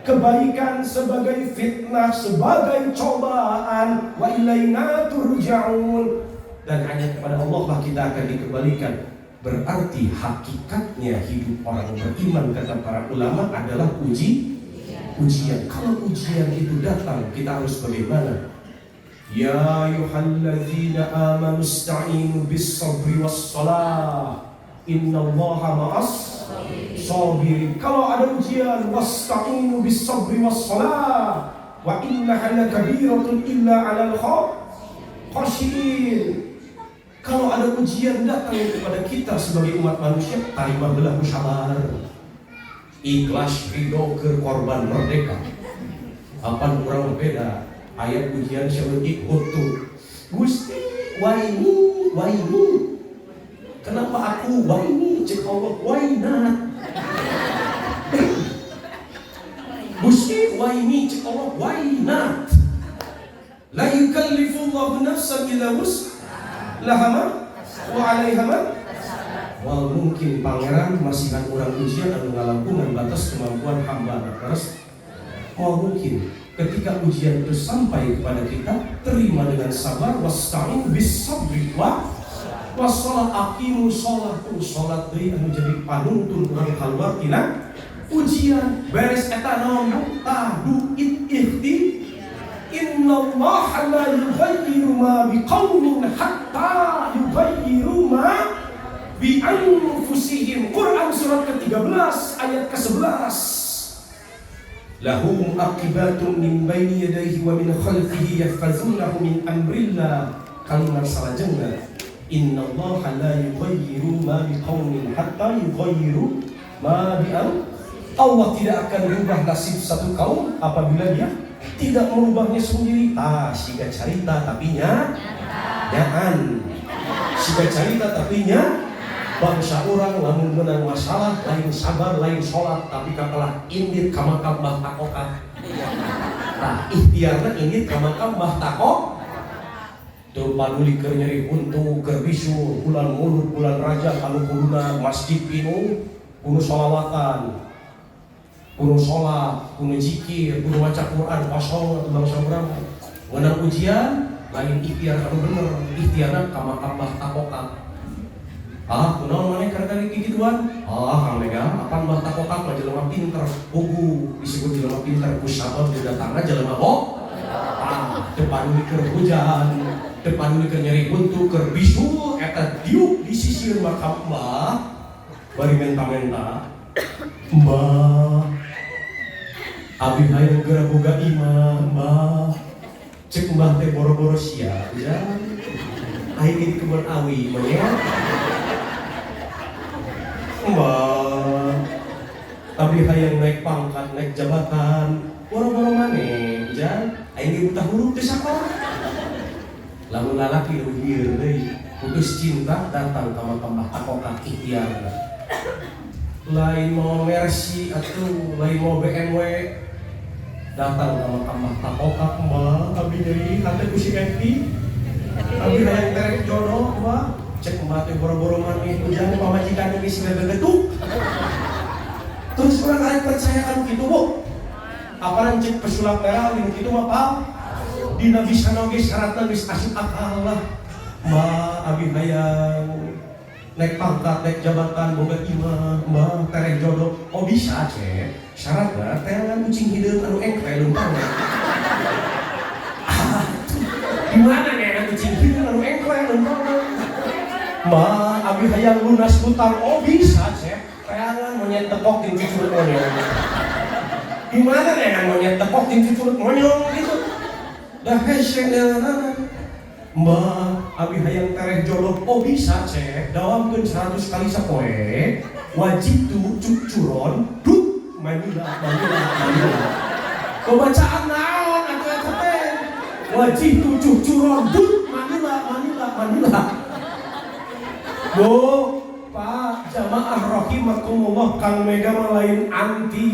kebaikan sebagai fitnah, sebagai cobaan. Wa ilaina turja'un, dan hanya kepada Allah lah kita akan dikembalikan. Berarti hakikatnya hidup orang beriman, kata para ulama, adalah ujian. Kalau ujian itu datang, kita harus bagaimana? Ya ayyuhalladzina amanu ista'inu bis-sabri was-shalah innallaha ma'as sabirin. Kalau ada ujian, wasta'inu bis-sabri was-shalah wa innaha lakabiratun illa 'alal khashiyin. Kalau ada ujian datang kepada kita sebagai umat manusia, terima belah sabar, ikhlas, ridho, ke korban merdeka. Apa orang beda? Ayat ujian seperti itu. Gusti, why me? Kenapa aku? Why me? Cek Allah, why not? Gusti, why me? Cek Allah, why not? La yukallifullahu nafsan illa wus'aha wa 'alaiha ma. Wal mungkin pangeran masihan orang ujian anu ngalampungan batas kemampuan hamba. Terus wal mungkin ketika ujian itu sampai kepada kita, terima dengan sabar. Wasta'in bis-sabri wassalat. Aqimu sholat deui anu jadi panuntun urang kaluar tina ujian. Beres eta naon tahdu ikhti. Innallaha la yughayyiru ma biqaumin hatta yughayyiru ma bi anfusihim. Quran surat ke-13 ayat ke-11. Lahum aqibatun min baini yadayhi wa min khalfihi yahfazunahu min amrillah. Kalimat salajengna, innallaha la yughayyiru ma biqaumin hatta yughayyiru ma bi Allah tidak akan merubah nasib satu kaum apabila dia tidak merubahnya sendiri. Siga carita tapinya nyaan. Siga carita tapinya bangsa orang lamun menang masalah lain sabar, lain sholat, tapi kapalah indit ka makam Mbah Takokat. Ikhtiarna indit ka makam Mbah Takok. Tuh paduli keur nyeri buntu, keur bisu, bulan mulut, bulan raja, anu kuduna masjid pinu, kudu sholawatan, kudu sholat, kudu zikir, kudu maca Quran, kosong atau bangsa urang. Menang ujian, lain ikhtiar anu bener, ikhtiarna ka makam Mbah Takokat. Kunaon maneh kadang-kadang gituan? Kang Mega, apan Mbah Takokat mah jelema pinter, buku disebut jelema pinter ku sabab datangna jelema depan keur hujan, depan keur nyeri buntu, keur bisu eta diuk di sisir makam Mbah. Bari menta-menta, Mbah, abi hayang geura boga iman, Mbah. Cek Mbah teh boro-boro sia, ya. Aing di kebun awi mah ya. Mbah, tapi hayang naik pangkat, naik jabatan, boro-boro maneh, jan. Aing buta huruf teh sakola. Lamun lalaki leuwih deui, putus cinta datang ka makam Mbah Takokat ikhtiarna. Lain mau Mercy atuh, lain mau BMW, datang ka makam Mbah Takokat. Mbah, abi deui hate ku si Eti. Abi hayang terek jodoh, Mbah. Cek Mbah teh boro-boro maneh, ujang pamajikan geus gegetuk. Terus urang arek percaya anu kitu, Bu. Apaan cek pesulap merah anu kitu mah Pak? dina bisa noge syaratna geus asup akal lah. Ma abi hayang naik pangkat, naik jabatan, boga imah, mah tereng jodoh. Oh bisa cek, syaratna teangan kucing hideung anu engkel leumpang. Gimana nih kucing hideung anu engkel leumpang? Ma abi hayang lunas hutang. Oh bisa cek, teangan monyet tekok jeung cucurut monyong. Gimana nih monyet tekok jeung cucurut monyong gitu. Dah hese Mbak, abi hayang tereh jodoh. Oh bisa cek, dawamkeun 100 kali sapoe. Wajib tuh cucuron dut manila. Pembacaan naon atuh teh? Wajib tuh cucuron dut manila. Bu, Pak, jamaah rahimakumullah, Kang Mega mah lain anti,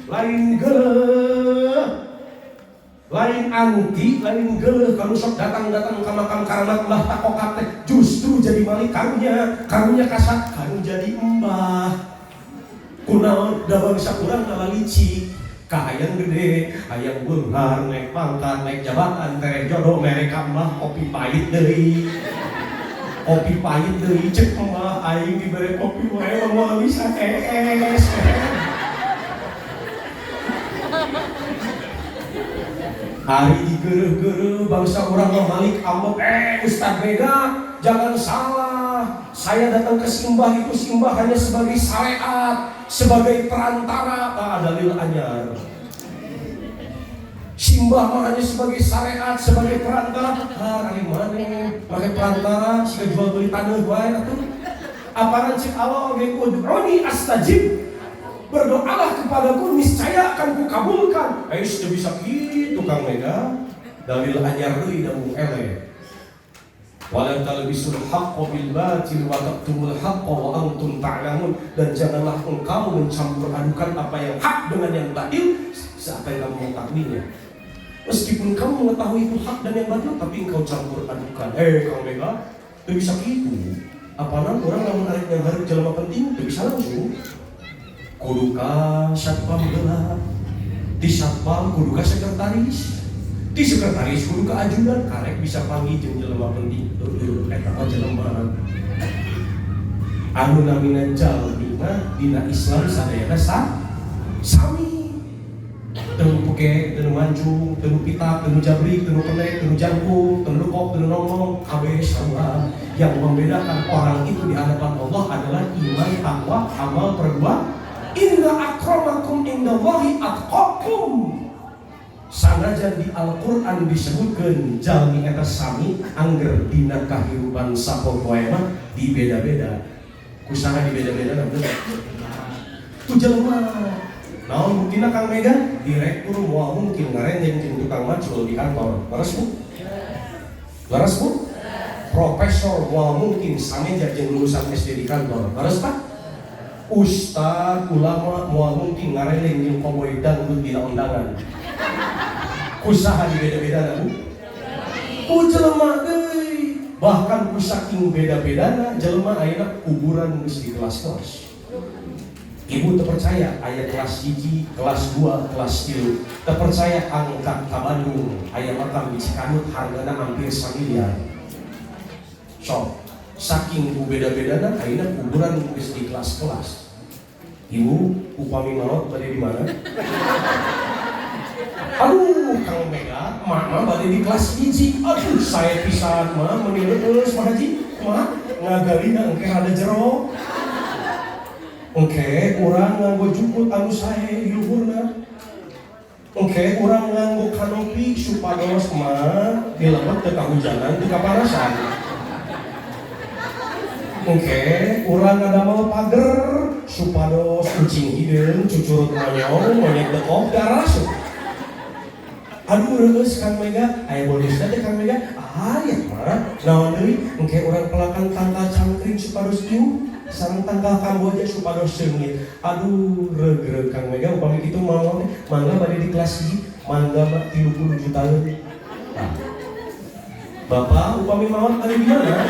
lain geuleuh kalau sok datang ke makam karamat Mbah Takokat teh justru jadi malik karunya kasat kanu jadi embah. Kunaon da bangsa urang ngalalicik ka hayang gede, hayang beunghar, naik pangkat, naik jabatan, tereh jodoh mereka mah kopi pahit deui. Kopi pahit deui cek mah aing dibere kopi wae mah bisa es. Hari digereuh-gereuh bangsa orang malik ambek Ustaz Mega jangan salah, saya datang ke simbah itu simbah hanya sebagai syariat, sebagai perantara. Dalil anyar simbah mah hanya sebagai syariat, sebagai perantara. Ari maneh pakai perantara siga jual beli taneuh wae atuh. Aparan cik Allah oge ud'uni astajib, berdoalah kepadaku niscaya akan kukabulkan. Sudah bisa gitu Kang Mega. Dalil anyar deui da mung ele. Wala talbisul haqqo bil batil wa taqtumul haqqo wa antum ta'lamun. Dan janganlah engkau mencampur adukan apa yang hak dengan yang batil seakan kamu mengetahuinya. Meskipun kamu mengetahui itu hak dan yang batil, tapi engkau campur adukan. Kang Mega, teu bisa kitu. Apana urang lamun arek yang hareup jelema penting teu bisa langsung. Kudu ka satpam heula, di satpam kudu ka sekretaris, di sekretaris kudu ka ajudan, karek bisa panggil jeung jelema penting. Eta mah jelema anu namina jalmina dina Islam sadayana sami. Teu puke, teu mancung, teu pitak, teu jabrik, teu kenek, teu jangkung, teu lekok, teu nongong, kabeh sama. Yang membedakan orang itu di hadapan Allah adalah iman, takwa, amal, perbuatan. Inna akramakum indallahi atqakum. Sanajan di Al-Qur'an disebutkeun jalmi eta sami angger dina kahirupan sapopoe mah dibeda-beda. Kusaha dibeda-beda nanti. Tu jelema. Naon buktina Kang Mega? Direktur moal mungkin ngarenjeng jeung tukang macul di kantor. Laras Bu? Profesor moal mungkin sameja jeung lulusan SD di kantor. Laras Pak? Ustaz, ulama, moal mungkin ngareleng jeung koboy dangdut dina undangan. Kusaha dibeda-beda Bu? Ku jelema deui. Bahkan ku saking beda-bedana jelema ayeuna kuburan geus di kelas-kelas. Ibu terpercaya ayat kelas 1, kelas 2, kelas 3. Terpercaya angkat ka Bandung, aya makam di Cikanut hargana hampir 1 miliar. So, saking ku beda-bedana ayeuna kuburan geus di kelas-kelas. Ibu upami maot bade di mana? Aduh, Kang Mega, mama bade di kelas 1. Aduh, saya pisan mah menileueus Pak Haji. Mah ngagalina engke ada jero. Oke, urang nganggo jukut anu sae luhurna. Oke, urang nganggo kanopi supados mah dilebet teu kahujanan teu kapanasan. Oke, urang ngadamel pager supados kucing hideung cucurut monyong monyet dekok darasuk. Aduh reus Kang Mega, aya bonusna teh Kang Mega. Ya mah naon deui engke urang pelakan tangkal cangkring supados ieu. Sareng tangkal Kamboja supados seungit. Aduh, reug-reug Kang Mega upami kitu mau mangga bade di kelas I, mangga 30 juta leuwih. Bapak upami maot bade di mana?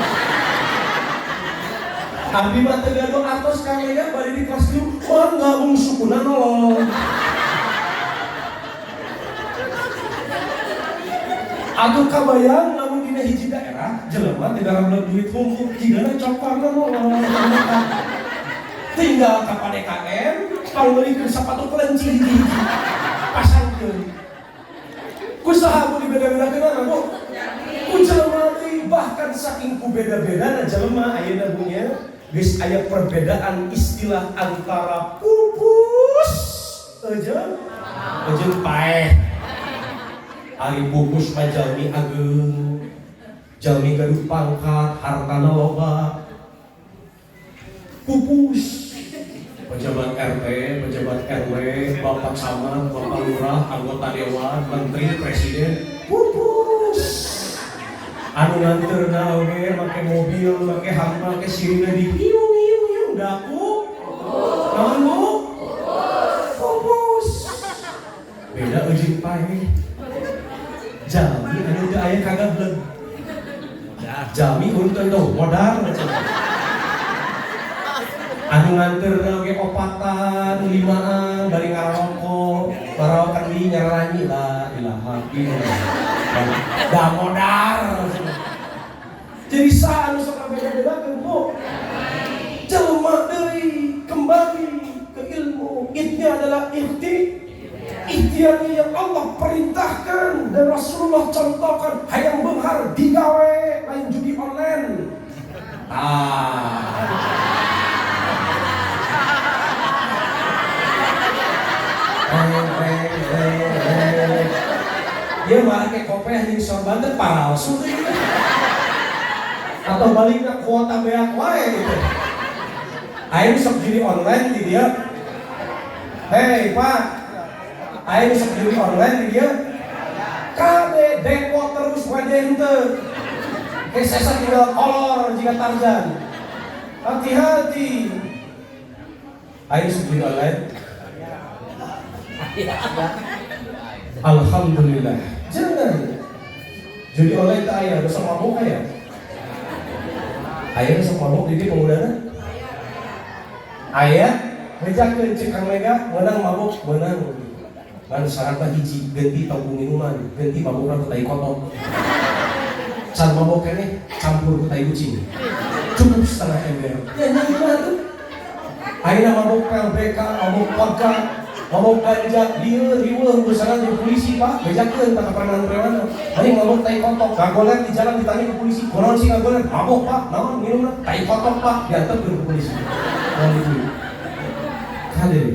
Abi mah teu gaduh atos Kang Mega bade di kelas 3, mangga bungsukuna nolong. Aku kabayang namun dina hiji daerah jelema tidak ramlah duit hukum jigana cokparna mau tinggal ka PDKM pangleuikeun sapatu kelenci hiji pasangkeun ku saha mu dibeda-bedakeun Bu ku jelema deui bahkan saking ku beda-bedana jelema ayeuna punya geus aya perbedaan istilah antara pupus jeung paeh. Ari pupus mah jalmi ageung, jalmi gaduh pangkat, hartana loba. Pupus pejabat RT, pejabat RW, bapak camat, bapak lurah, anggota dewan, menteri, presiden, pupus. Anu nganterna oge make mobil, make hampa, make sirina di hiung daku. Naon Bu? Pupus. Beda jeung paeh. Jami anu teu aya kagableug. Jami untung tuh modal macam. Anu nganterna oge opatan, limaan, bari ngarokok, barawakan di nyaranyi la ilaha illallah. Da modal. Jadi sa anu sok beda-bedakeun Bu. Jelema deui kembali ke ilmu. Itu adalah ikhtiar yang Allah perintahkan dan Rasulullah contohkan hayang beunghar digawe lain judi online. Dia make kopeh jeung sorban teh palsu teh. Atau baliknya kuota beak wae gitu. Aing sok judi online di dia. Hei Pak, aing sok judi online di dia. Kade depo terus wajen teu. Kesesa tinggal kolor jika Tarzan. Hati-hati. Aing sok judi online. Alhamdulillah. Jangan. Judi online teh aya dosa mabuk aya. Aya dosa mabuk di pengudana. Aya bejakeun cek Kang Mega meunang mabuk meunang. Ban syaratna hiji ganti tabung minuman, ganti mabukna ku tai kotok. Can mabuk keneh campur ku tai kucing. Cukup setengah ember. Ya nyaman tuh. Ayeuna mabuk PLBK, mabuk vodka, mabuk ganja, dieu riweuh bersana di polisi Pak, bejakeun ka preman-preman. Aing mabuk tai kotok, gagoler di jalan ditanya ke polisi, kunaon sih gagoler? Mabuk Pak, naon minumna? Tai kotok Pak, diantarkeun ke polisi. Hadir.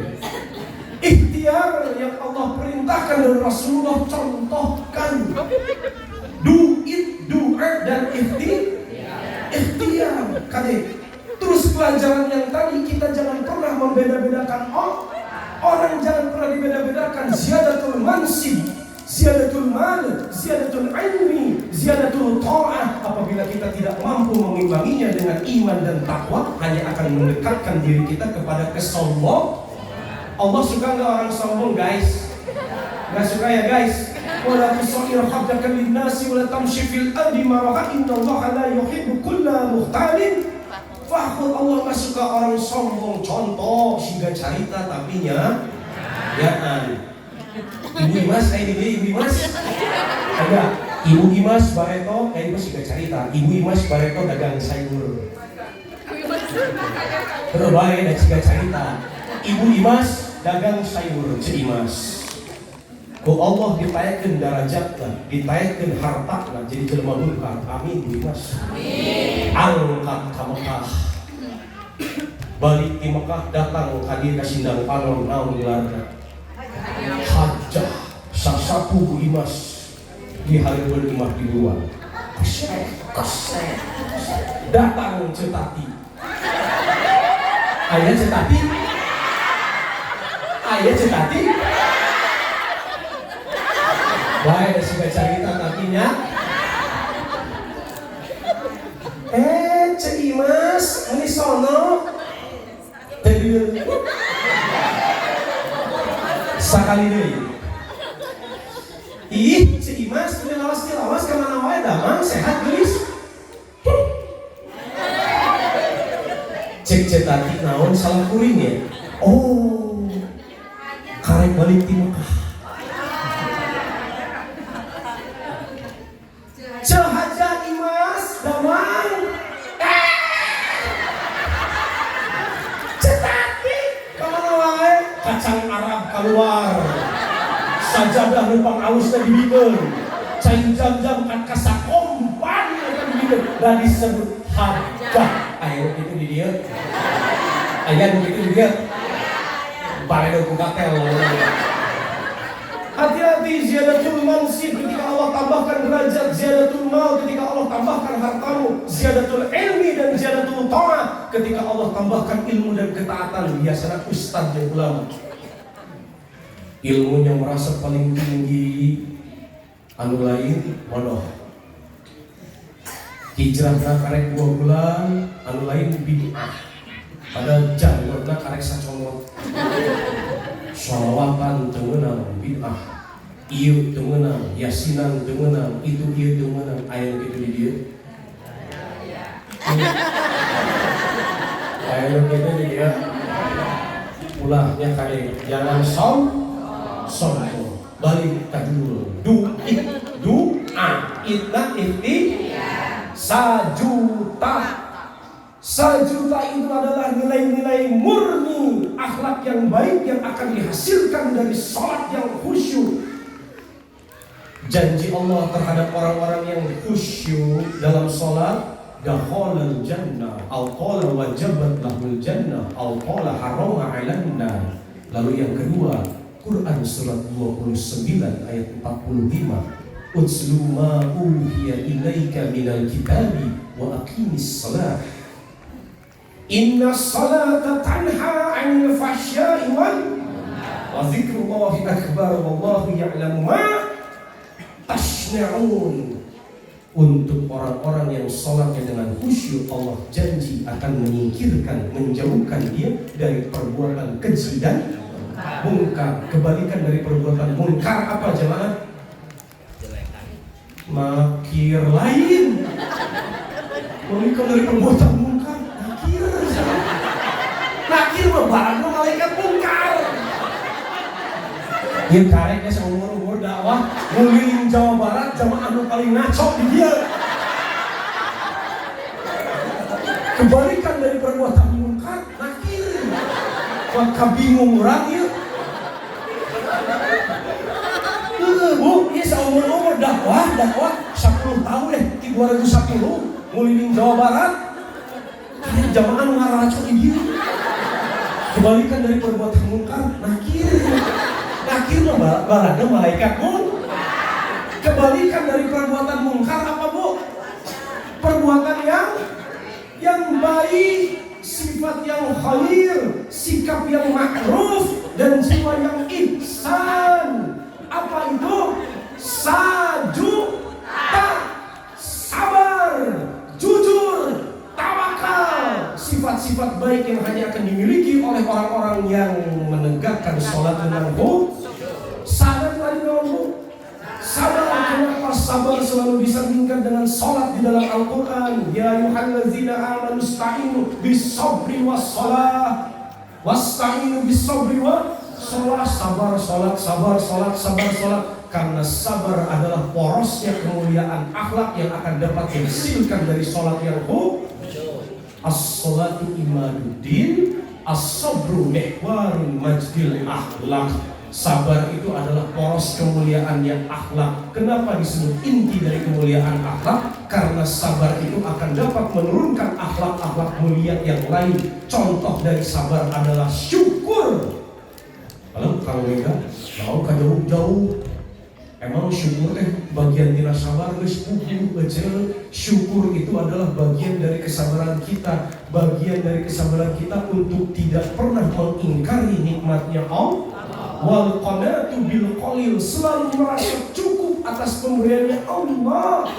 Ikhtiar yang Allah perintahkan dan Rasulullah contohkan. Do it, dan ikhtiar. Hadir. Terus pelajaran yang tadi kita jangan pernah membeda-bedakan orang, jangan pernah dibeda-bedakan. Ziyadatul mansib, ziyadatul mal, ziyadatul ilmi, ziyadatul ta'ah. Apabila kita tidak mampu mengimbanginya dengan iman dan takwa, hanya akan mendekatkan diri kita kepada kesombongan. Allah suka nggak orang sombong guys? Nggak suka ya guys? Wala tusair khaddaka linnasi wala tamshi fil ardi maraha innallaha la yuhibbu kulla mukhtalin fakhur. Allah nggak suka orang sombong. Contoh siga carita tapi nya Ibu Imas, Ibu Imas ada Ibu Imas Bareto, Ibu siga carita Ibu Imas Bareto dagang sayur. Terus bae da siga carita Ibu Imas dagang sayur Imas. Ku Allah ditayakeun darajatna, ditayakeun hartana jadi jelema berkah. Amin Bu Imas. Amin. Angkat ka Mekah. Balik di Mekah datang ka dieu ka Sindang Panon naon gelarna? Hajjah. Sasapu Bu Imas di hareupeun imah di luar. Kesek. Datang Cetati. Aya Cetati. Aya Cetati. Bae da siga carita tapinya. Cek Imas, ini sono. Teu sakali deui. Ih, Cek Imas teu lawas ka mana wae damang sehat geus. Cek Cetati naon salah kuring ya? Oh. Karek balik di Mekah. sajadah numpang alusna dibikeun. Cai jam-jam kan kasakompan kan dibikeun. Da disebut hajah. Aya kitu di dieu. Aya nu kitu di dieu. Baredo ku katel. Hati-hati ziyadatul mansib ketika Allah tambahkan derajat, ziyadatul mal ketika Allah tambahkan hartamu, ziyadatul ilmi dan ziyadatul ta'ah ketika Allah tambahkan ilmu dan ketaatan. Biasanya ustaz dan ulama ilmunya merasa paling tinggi, anu lain bodoh. Hijrah karek 2 bulan, anu lain bid'ah. Pada janggurna karek sacolot. Sholawatan teu meunang bid'ah. Ieu teu meunang, yasinan teu meunang, itu ieu teu meunang. Aya kitu di dieu. Aya kitu di dieu. Ulahnya kade jangan sombong. Balik ka dulu. Doa itna Sajuta itu adalah nilai-nilai murni akhlak yang baik yang akan dihasilkan dari salat yang khusyuk. Janji Allah terhadap orang-orang yang khusyuk dalam salat, dakhalal jannah, aw qala wajabat lahul jannah, aw qala harama 'alan nar. Lalu yang kedua, Quran surat 29 ayat 45. Utslu ma uhiya ilaika minal kitabi wa aqimis salat. Inna salata tanha 'anil fahsya'i wal wa dzikrullahi akbar wallahu ya'lamu ma tasna'un. Untuk orang-orang yang salatnya dengan khusyuk, Allah janji akan menyingkirkan, menjauhkan dia dari perbuatan keji dan mungkar. Kebalikan dari perbuatan mungkar apa jemaah? Makir lain. Kebalikan dari perbuatan mungkar, nakir barang malaikat mungkar. Ieu kareknya seumur-umur dakwah ngeliling Jawa Barat, jamaah anu paling ngaco di dia. Kebalikan dari perbuatan mungkar, nakir. Maka bingung urang ieu. Bu, ieu seumur-umur dakwah 10 tahun deh, di 2010 ngeliling Jawa Barat. Jamaah anu ngaraco di dia. Kebalikan dari perbuatan mungkar, nakir. Nakir mah balada malaikat pun. Kebalikan dari perbuatan mungkar apa bu? Perbuatan yang baik, sifat yang khair, sikap yang ma'ruf dan jiwa yang ihsan. Apa itu? Sabar, jujur, tawakal. Sifat-sifat baik yang hanya akan dimiliki oleh orang-orang yang menegakkan sholat dengan khusyuk. Sabar lagi dong. Sabar, kenapa sabar selalu disandingkan dengan sholat di dalam Al-Quran? Ya ayyuhallazina amanu ista'inu bis-sabri was-shalah. Wasta'inu bis-sabri was-shalah. Sabar sholat, sabar sholat, sabar sholat. Karena sabar adalah porosnya kemuliaan akhlak yang akan dapat dihasilkan dari sholat yang khusyuk. As-sholatu imaduddin, as-sabru mihwarun majdil akhlak. Sabar itu adalah poros kemuliaannya akhlak. Kenapa disebut inti dari kemuliaan akhlak? Karena sabar itu akan dapat menurunkan akhlak-akhlak mulia yang lain. Contoh dari sabar adalah syukur. Kalau enggak, mau ke jauh-jauh. Emang syukur bagian tina sabar geus puguh eceu. Syukur itu adalah bagian dari kesabaran kita, bagian dari kesabaran kita untuk tidak pernah mengingkari nikmatnya Allah. Wal qanatu bil qalil, selalu merasa cukup atas pemberiannya Allah.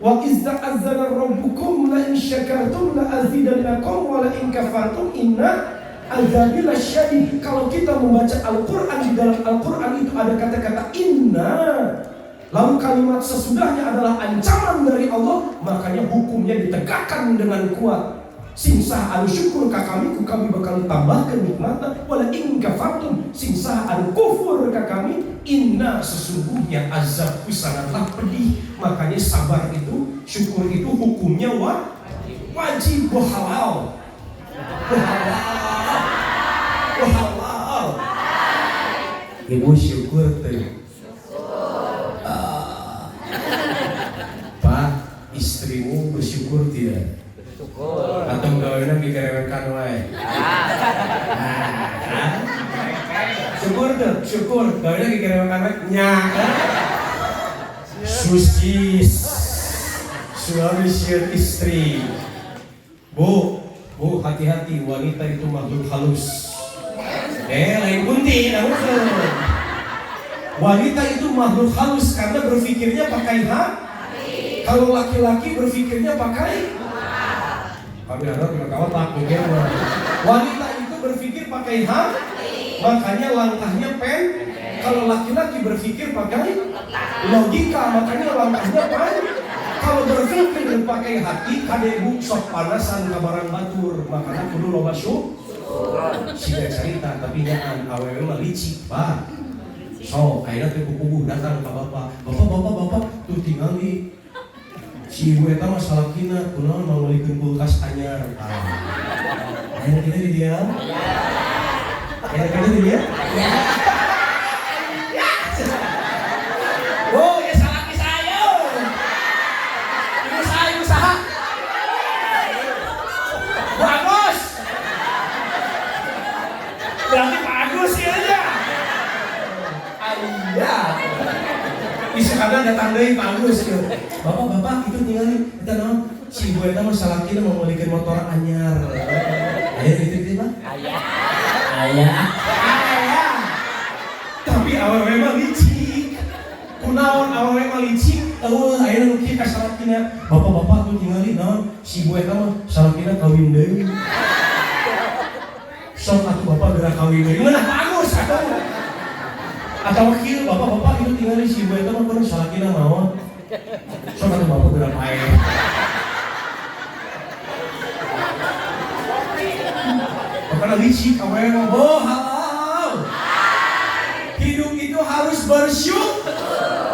Wa izza azzana rabbukum la in syakartum la azidannakum wa la in kafartum inna azabi lasyadid. Kalau kita membaca Al-Quran, di dalam Al-Quran itu ada kata-kata inna, lalu kalimat sesudahnya adalah ancaman dari Allah, makanya hukumnya ditegakkan dengan kuat. Singsah anu syukur ka kami, ku kami bakal tambahkan nikmatna. Wala in kafartum, singsah anu kufur ka kami, inna sesungguhnya azabku sangatlah pedih. Makanya sabar itu, syukur itu hukumnya wajib, halal. Ibu syukur tuh. Pak, istrimu bersyukur tidak? Syukur. Atau gawenan digerewekan wae? Syukur tuh, syukur. Gawenan digerewekan wae nya. Susis. Suami sieun istri. Bu, hati-hati, wanita itu makhluk halus. Lain kunti, namun wanita itu makhluk halus karena berpikirnya pakai hati. Kalau laki-laki berpikirnya pakai kami harap kawan takut ya. Wanita itu berpikir pakai hati, makanya langkahnya Kalau laki-laki berpikir pakai logika, makanya langkahnya Kalau berpikir pakai hati, kadang sok panasan kabaran batur, makanya kudu loba Siga cerita, tapi jangan awewe mah licik, Pak. So, akhirnya teh kuku datang ke bapak. Bapak, tuh tinggal di si ibu eta mah salakina, kunaon mau ngelikeun kulkas anyar. Akhirnya kita di dia. Oh, ya salaki saya. Ibu saya usaha. Bagus. Berarti Pak Agus ya aja. Iya. Bisa kadang datang deui Pak Agus ya. Bapak itu tinggalin kita naon si ibu eta mah salakina mau ngelikeun motor anyar. Aya gitu Pak? Aya. Tapi awewe mah licik. Kunaon awewe mah licik? Aya nu kieu ka salakina. Bapak tuh tinggalin naon si ibu eta mah salakina kawin deui. Sok atuh bapak gerak kawin deui. Mana bagus atuh. Atau kieu bapak itu tinggalin si ibu eta mah kudu salakina naon. Sok atuh bapak gerak ae. Karena licik awewe mah halal. Hidup itu harus bersyukur.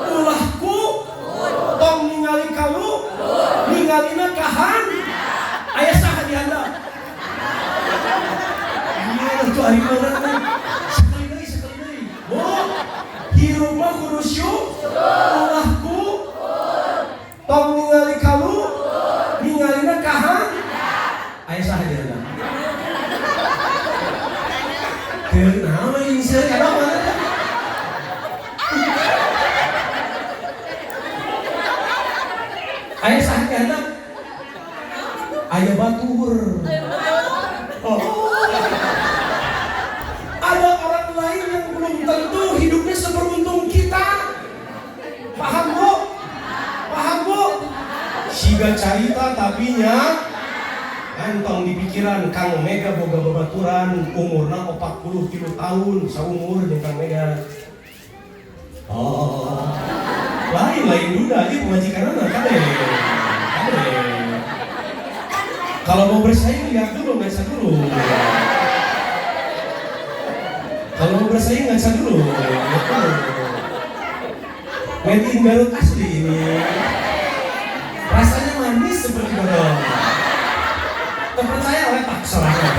Ulahku tong ningali kalu ningalina kahan. Aya saha di handap. Itu hari mana? Sekali deui. Hirup mah kudu syukur. Ulahku tong ningali kalu ningalina kahan. Aya saha di handap. Kenapa ini saya kenapa? Ayah sakit anak, ayah batur. Oh. Ada orang lain yang belum tentu hidupnya seberuntung kita. Paham bu? Siga carita tapinya entong di pikiran Kang Mega boga babaturan umurna 40 tahun saumur jeung Kang Mega. Oh. Lain duda aja pemajikanana kade. Kalau mau bersaing lihat dulu, ngaca dulu. Kalau mau bersaing ngaca dulu. Made in Garut asli ini. Rasanya manis seperti dodol. Terpercaya oleh tak serahnya.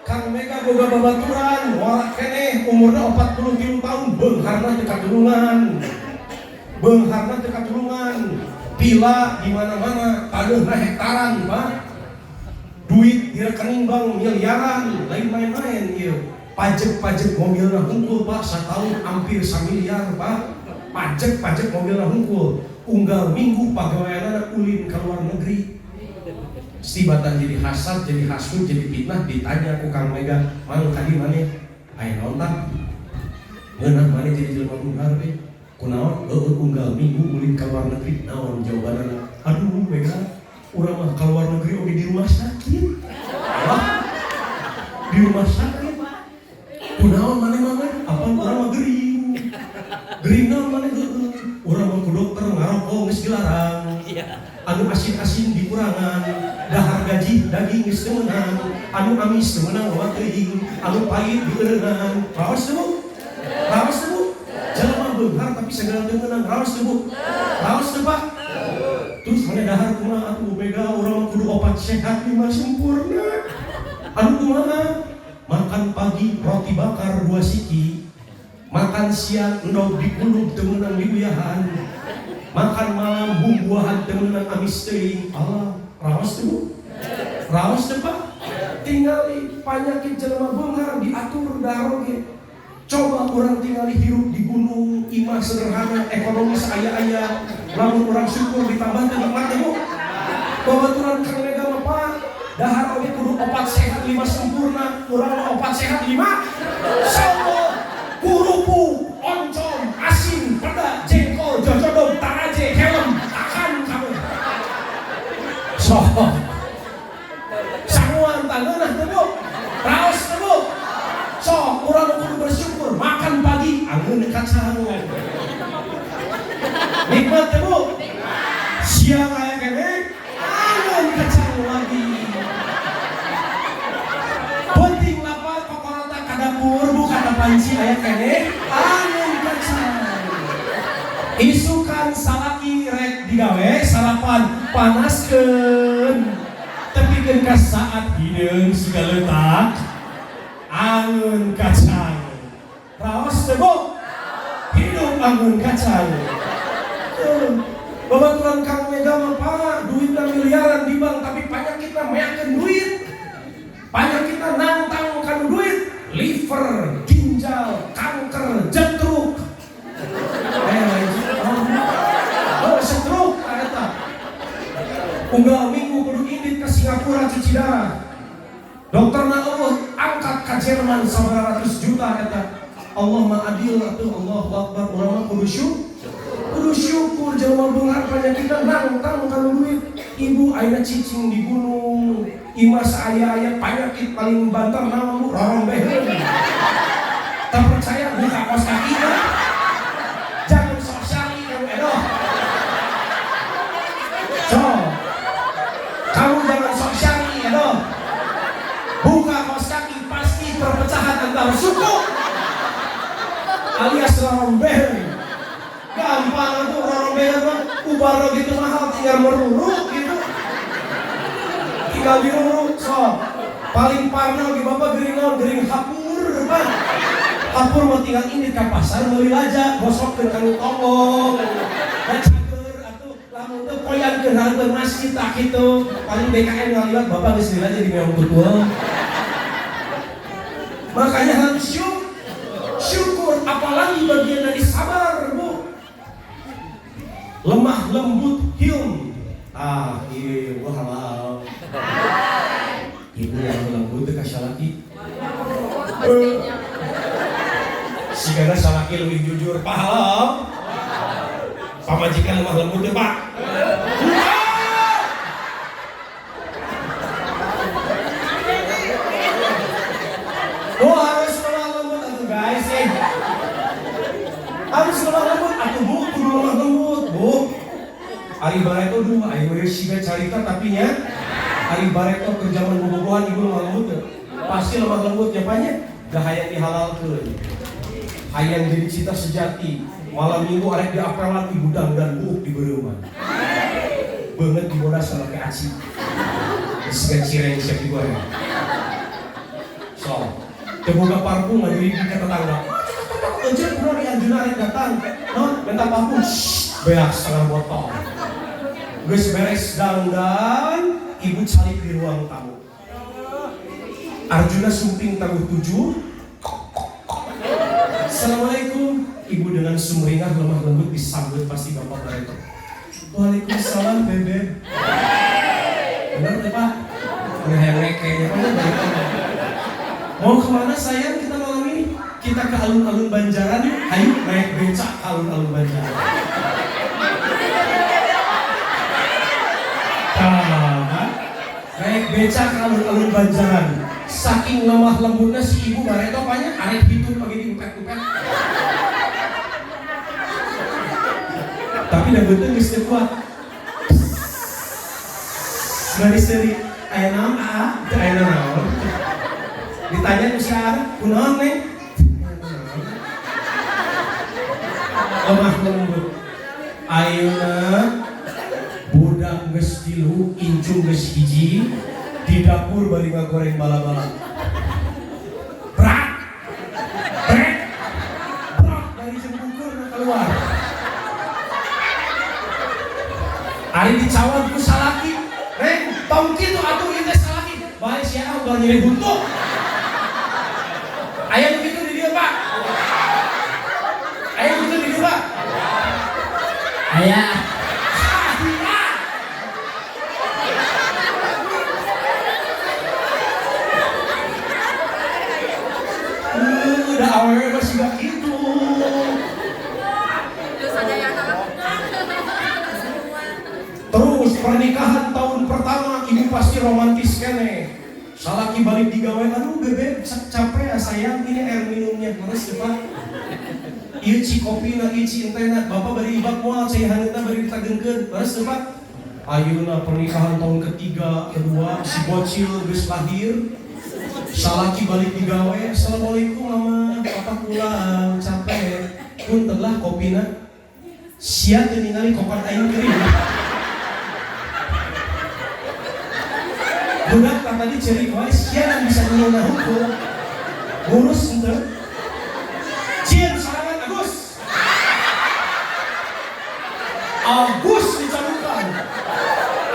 Kang Mega boga babaturan, warak keneh umurna 40 tahun, beungharna teu katulungan. Pila di mana-mana, tadeuna hektaran, Pak. Duit di rekening bank miliaran, lain main-main ieu. Pajak mobilna hungkul, Pak, satahun hampir 1 miliar, Pak. Pajak mobilna hungkul. Unggal minggu pagaweanana ulin ke luar negeri. Stibatan jadi hasad, jadi hasud, jadi fitnah. Ditanya ku Kang Mega, "Mang tadi maneh aya naon tah? Ngeunah maneh jadi jelema beunghar we? Kunaon? Unggal minggu ulin ka luar negeri." Naon jawabanana? "Aduh Mega, urang mah ka luar negeri oge di rumah sakit." Wah. Di rumah sakit. Kunaon maneh mah? Apa urang mah gering. Gering naon maneh? Urang mah ku dokter ngarokok geus dilarang. Anu asin-asin dikurangan, dahar gaji daging geus teu meunang, anu amis teu meunang loba teuing, anu pahit dieureungan. Raos teu Bu? Jelema beunghar tapi segala teu meunang. Raos teu Bu? Raos teu Pak? Terus mana dahar kumaha atuh Mega, urang mah kudu opat sehat 5 sempurna. Anu kumaha? makan pagi roti bakar 2 siki, makan siang endog dikulub temenang diuyahan, makan malam buah-buahan temenang amis teuing. Allah, raos tuh. Raos teh Pak. Tingali penyakit jelema beunghar diatur dahar oge. Coba orang tinggali hirup di gunung, imah sederhana, ekonomis aya-aya, lamun orang syukur ditambah teh nikmat Bu. Babaturan Kang Mega mah Pak, dahar oge kudu 4 sehat 5 sempurna, urang 4 sehat 5 sawo, kurupu, oncom, asin, peda, jengkol, jojodong, taraje, helm, akan kamu. So, samuan tangeunah teh Bu, raos teh Bu. So, urang kudu bersyukur, makan pagi, anggeun kacang. Nikmat teh Bu. Siang aya keneh, anggeun kacang lagi. Penting lapar kokorota ka dapur, buka ka panci aya keneh, anggeun kacang. Isukan salaki rek digawe sarapan panaskeun. Tepikeun ka saat hideung siga leutak. Anggun kacang, raos teh Bu, hidup anggun kacang. Babaturan Kang Mega mah Pak, duitna miliaran di bank tapi penyakitna meakeun duit. Penyakitna nantang kana duit, liver, ginjal, kanker, jantung. Stroke eta. Unggal minggu kudu indit ka Singapura cuci darah. Dokterna Allah angkat ka Jerman 900 juta kata. Allah mah adil atuh, Allahu Akbar. Urang mah kudu syukur jelema beunghar penyakitna nantang kana duit. Ibu ayeuna cicing di gunung, imah saaya-aya penyakit paling banter naon Bu? Rorong beheun. Tak percaya buka kos kaki mah. Jangan sok syari kamu edoh. Kamu jangan sok syari edoh. Buka kaos kaki pasti perpecahan antar suku alias rombeng. Gampang tuh rombeng mah ubaro gitu mahal tinggal meruruk gitu. Tinggal diruruk so. Paling parna ge Bapak geuring naon geuring hapur Pak. Hapur mah tinggal indit ka pasar meuli laja gosokkeun kanu tonggo. Cager atuh lamun teu poyankeun hareupeun masjid tah kitu. Paling BKN ngaliwat Bapak geus meuli laja di meong tutul. Makanya harus syukur, apalagi bagian dari sabar Bu. Lemah lembut hium. Iya gua halal. Ibu yang lembut teh ka salaki. Sigana salaki leuwih jujur pahala. Pamajikan lemah lembut teh Pak. Harus lemah lembut atuh guys harus lemah lembut atuh Bu, kudu lemah lembut Bu. Ari Bareto dulu ayo we siga carita tapi nya Ari Bareto ke zaman bobogohan ibu lemah lembut pasti lemah lembut nya panya gak hayang dihalalkeun. Hayang jadi cita sejati. Malam minggu arek diapelan ibu dan buuk di beureuman. Beungeut dibodas sama ke aci. Siga cireng siap digoreng. So, terbuka parfum ngadiring ke tetangga. Ejek kuno di anjeunna arek datang. Non, minta parfum. Beak setengah botol. Geus beres dandan, ibu salib di ruang tamu. Arjuna sumping tabuh 7. Assalamualaikum. Ibu dengan sumringah lemah lembut disambut pasti Bapak Bareto. Waalaikumsalam Bebe. Benar tuh Pak? Ngeheng kayaknya mau kemana sayang kita malam ini? Kita ke alun-alun Banjaran yuk. Ayo naik becak ke alun-alun Banjaran. Naik becak ke alun-alun Banjaran. Saking lemah lembutnya si Ibu Bareto banyak arek hitung pagi diupet-upet. Tapi dah betul geus teu kuat. Seri-seri aya naon teu aya naon. Ditanya ku si Arep, kunaon Neng? Lemah lembut. Ayeuna budak geus 3, incung geus 1, di dapur bari ngagoreng bala-bala. Ari dicawab ku salaki. Reng, tong kitu atuh ieu teh salaki. Bae sia udah nyeri buntu. Aya begitu di dieu, Pak. Aya begitu di dieu, Pak. Aya. Udah awalnya masih gak gitu. Terus pernikahan tahun pertama ibu pasti romantis kene. Salaki balik digawe, aduh bebek capek ya sayang, ini air minumnya terus ya Pak. Ieu ci kopina, ieu ci entena, bapak bari ibak moal cai hanutna bari ditagengkeun terus ya Pak. Ayeuna pernikahan tahun ketiga, kedua si bocil geus lahir. Salaki balik digawe, assalamualaikum mama, papa pulang capek. Punten lah kopina. Sia teu ningali kopan aing kering. Budak tadi ceri wae sia yang bisa nyeuna hukum. Ngurus henteu. Cieun sarangan Agus. Agus dicalukan.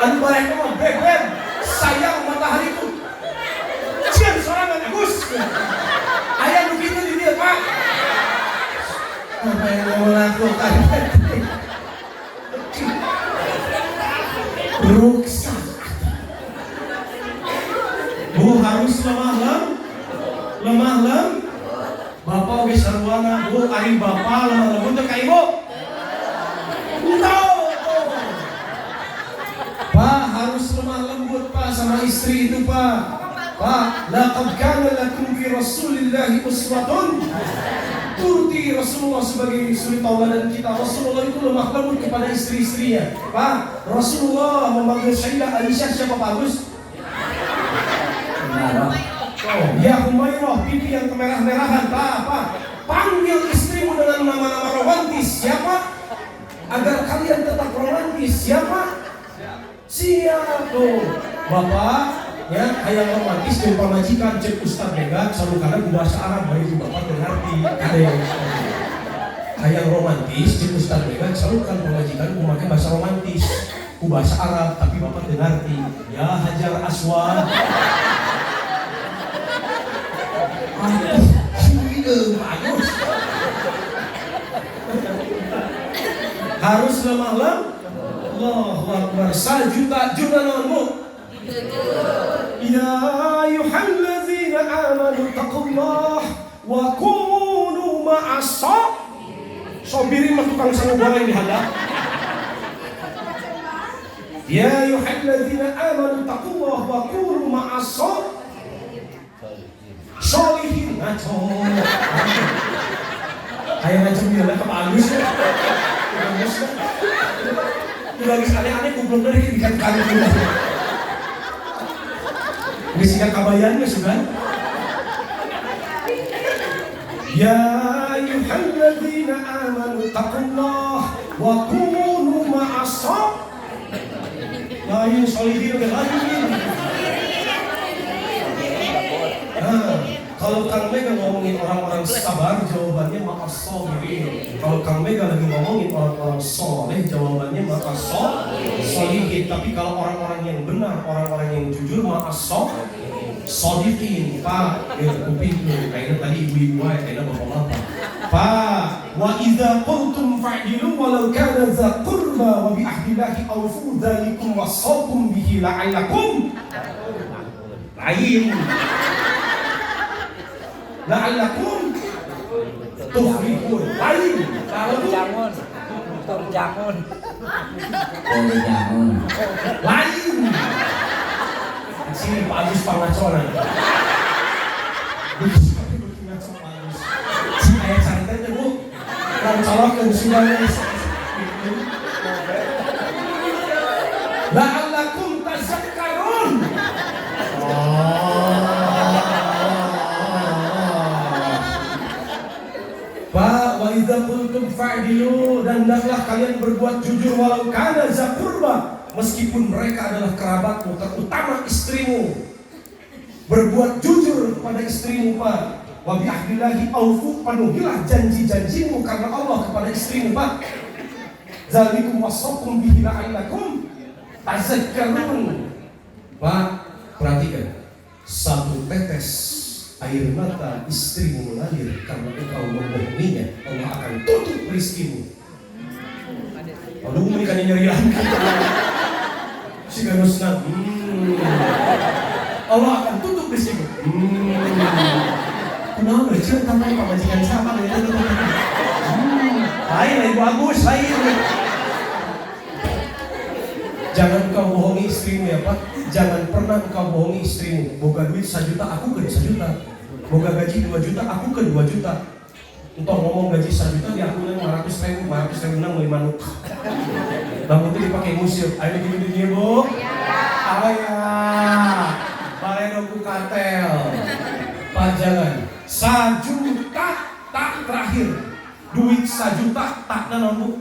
Anu barek mah beben, sayang matahariku. Cieun sarangan Agus. Aya nu kitu di dieu, Pak. Apa yang mau lakukan? Ruksak. Bu harus lemah lem. Bapak oge sarwana, Bu ari bapak lemah lembut teh ka ibu. Entah. Pak harus lemah lembut Pak sama istri itu Pak. Pak, laqad kana lakum fi Rasulillahi uswatun. Turuti Rasulullah sebagai suri tauladan kita. Rasulullah itu lemah lembut kepada istri-istrinya. Pak, Rasulullah memanggil Sayyidah Aisyah siapa Pak Agus? Ya Humairah, pipi yang kemerah-merahan, Pak. Panggil istrimu dengan nama-nama romantis. Siapa? Agar kalian tetap romantis. Siapa? Tuh, Bapak, ya, hayang romantis jeung pamajikan cek Ustaz Mega, salukana ku bahasa Arab bari Bapak ngerti. Ada yang hayang romantis cek Ustaz Mega, salukan pamajikan ku make bahasa romantis. Ku bahasa Arab tapi Bapak ngerti. Ya Hajar Aswad. Harus lemah lem. Allahu Akbar. Sajuta naonmu. Ya ayyuhallazina amanu taqullah wa kunu ma'as sabirin mah tukang sangu goreng di hadap. Ya ayyuhallazina amanu taqullah wa kunu ma'as solihin ngaco. Kayak macam dia lah kebagus ya. Bagus kan? Lagi aneh-aneh kumpul dari dikan kali dulu. Bisikan kabayannya sudah. Ya ayyuhalladzina amanu taqullah wa kunu ma'as lain solihin lain. Kalau Kang Mega ngomongin orang-orang sabar, jawabannya ma'as-sabirin. Kalau Kang Mega lagi ngomongin orang-orang soleh, jawabannya ma'as-solihin. Tapi kalau orang-orang yang benar, orang-orang yang jujur, ma'as-sodiqin. Pak, ya kuping tuh, kayaknya tadi ibu-ibu ya, kayaknya bapak-bapak. Pak, wa idza qultum fa'dilu walau kana dza qurba wa bi ahdillahi awfu dzalikum wasaqum bihi la'allakum lain. La'allakum tuflihun. Lain. Jangan. Lain. Sini Pak Agus pangacoran. Si ayah cerita itu Bu. Kan colokkan sudahnya. La'allakum tazakkarun. Pak, wa idza qultum fa'dilu, dan hendaklah kalian berbuat jujur walau kana za qurba, meskipun mereka adalah kerabatmu, terutama istrimu. Berbuat jujur kepada istrimu, Pak. Wa bi ahdillahi aufu, penuhilah janji-janjimu karena Allah kepada istrimu, Pak. Zalikum wasaqum bihi la'allakum tazakkarun. Pak, perhatikan. Satu tetes air mata istrimu mengalir karena engkau membohonginya, Allah akan tutup rizkimu. Aduh, mereka nyerian si ganusna. Allah akan tutup rizkimu. Kenapa? Cerita tentang pemajikan siapa? Lain, Ibu Agus, lain. Jangan kau bohongi istrimu ya Pak. Jangan pernah kau bohongi istrimu. Boga duit 1 juta, aku ke 1 juta. Boga gaji 2 juta, aku ke 2 juta. Untuk ngomong gaji 1 juta, dia aku 500 ribu nang 5 manuk. Namun itu dipakai museum. Ayo di dunia Bu. Ayah. Baredoku kartel. Pak jangan. 1 juta tak terakhir. Duit 1 juta tak nanomu.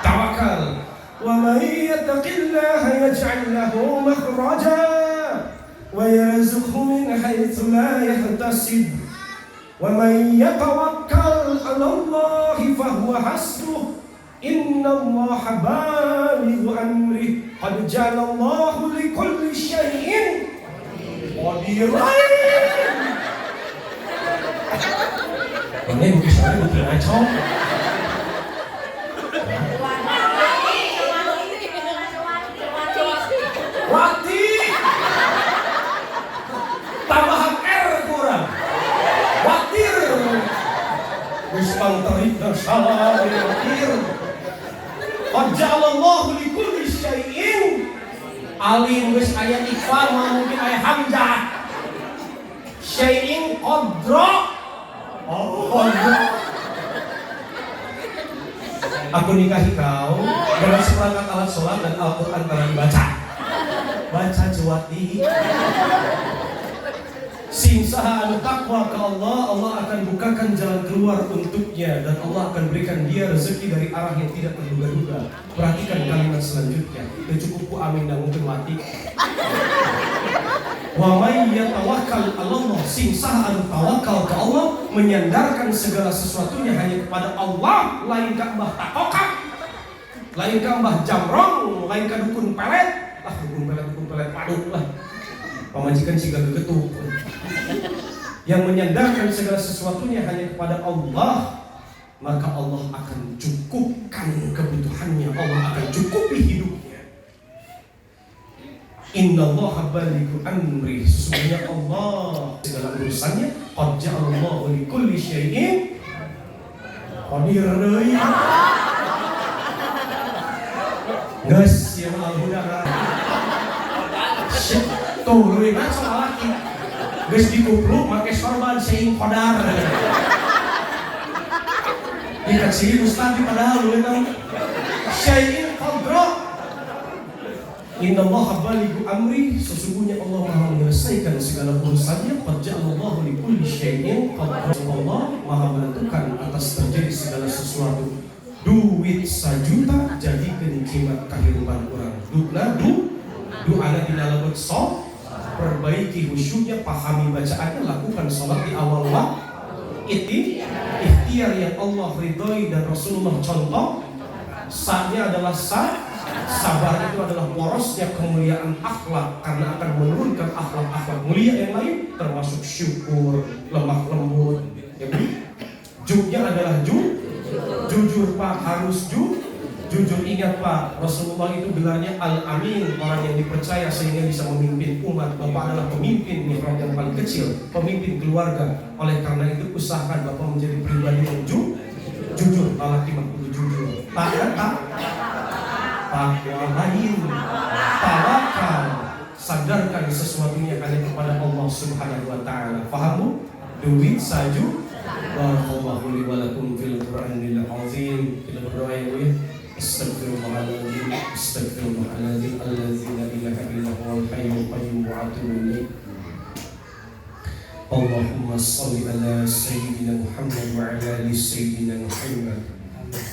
Tawakal. وَمَنْ يَتَّقِ اللَّهَ يَجْعَلْ لَهُ مَخْرَجًا وَيَرْزُقْهُ مِنْ حَيْثُ لَا يَحْتَسِبُ وَمَنْ يَتَوَكَّلْ عَلَى اللَّهِ فَهُوَ حَسْبُهُ إِنَّ اللَّهَ بَالِغُ أَمْرِهِ قَدْ جَعَلَ اللَّهُ لِكُلِّ شَيْءٍ قَدِيرًا. Ini bukan saya bukan ngacau. Wati tambahan R kurang. Watir Wisman terik dan salah watir. Qad ja'alallahu likulli syai'in alim wis aya ikhwan mungkin aya hamzah. Syai'in qadra. Qadra. Aku nikahi kau dengan seperangkat alat sholat dan Al-Quran telah dibaca. Baca jawati. Simsaha anu takwa ke Allah, Allah akan bukakan jalan keluar untuknya dan Allah akan berikan dia rezeki dari arah yang tidak terduga-duga. Perhatikan kalimat selanjutnya. Itu cukup ku amin dan mungkin mati. Wa may yatawakkal 'ala Allah, simsaha anu tawakal ke Allah, menyandarkan segala sesuatunya hanya kepada Allah, lain ka mbah takokak, lain ka mbah jamrong, lain ka dukun pelet. Dukun pelet paduk lah. Pemajikan siga gegetuk. Yang menyandarkan segala sesuatunya hanya kepada Allah, maka Allah akan cukupkan kebutuhannya, Allah akan cukupi hidupnya. Innallaha balighu amri, sesungguhnya Allah segala urusannya qad ja'alallahu likulli syai'in qadir. Geus ya alhamdulillah. Tuh leuwih mah soal laki. Geus dikupluk make sorban sing qadar. Dikasih ustaz padahal leuwih mah syai'in qadra. Innallaha balighu amri, sesungguhnya Allah Maha menyelesaikan segala urusannya. Qad ja'alallahu likulli syai'in qadra. Allah Maha menentukan atas terjadi segala sesuatu. Duit 1 juta jadikan jimat kehidupan orang. Doa tidak lebut sholat, perbaiki khusyuknya, pahami bacaannya, lakukan sholat di awal waktu. Ikhtiar yang Allah ridhoi dan Rasulullah contoh. Saatnya adalah sabar itu adalah porosnya kemuliaan akhlak, karena akan menurunkan akhlak-akhlak mulia yang lain, termasuk syukur, lemah lembut. Jadi juknya adalah jujur Pak, harus jujur. Ingat Pak, Rasulullah itu gelarnya Al-Amin, orang yang dipercaya sehingga bisa memimpin umat. Bapak adalah pemimpin mihrab yang paling kecil, pemimpin keluarga. Oleh karena itu usahakan Bapak menjadi pribadi yang jujur. Lelaki mah kudu jujur. Takwa lain, tawakal, sadarkan sesuatunya hanya kepada Allah Subhanahu wa taala. Fahamu? Duit saju. Barakallahu li wa lakum fil Qur'anil azim. Kita berdoa ya Bu ya. Astaghfirullahaladzim, astaghfirullahaladzim, alladzi la ilaha illa huwal hayyul qayyum wa atubu ilaih. Allahumma shalli ala sayyidina Muhammad wa ala ali sayyidina Muhammad.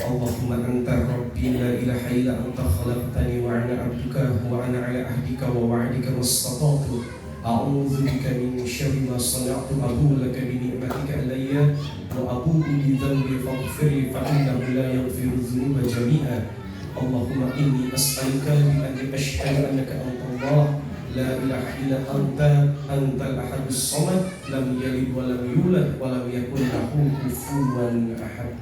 Allahumma anta rabbi la ilaha illa anta khalaqtani wa ana abduka wa ana ala ahdika wa wa'dika mastata'tu. A'udzu bika min syarri ma sana'tu, abu laka bi ni'matika alayya wa abu bi dhanbi faghfir li fa innahu la yaghfiru dhunuba jami'a Allahumma inni as'aluka bi anni asyhadu annaka antallah la ilaha illa antal ahadus samad lam yalid wa lam yulad wa lam yakul lahu kufuwan ahad.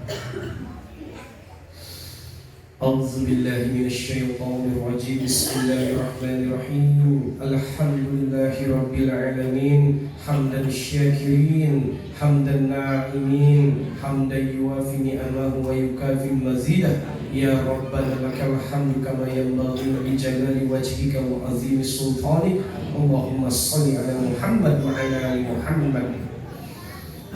A'udzu billahi minasy syaithanir rajim. Bismillahirrahmanirrahim. Alhamdulillahi rabbil alamin. Hamdan syakirin, hamdan na'imin, hamdan yuwafi ni'amahu wa yukafi mazidah. Ya Rabbana lakal hamdu kama yanbaghi li jalali wajhika wa azimi sultanik. Allahumma shalli ala Muhammad wa ala ali Muhammad.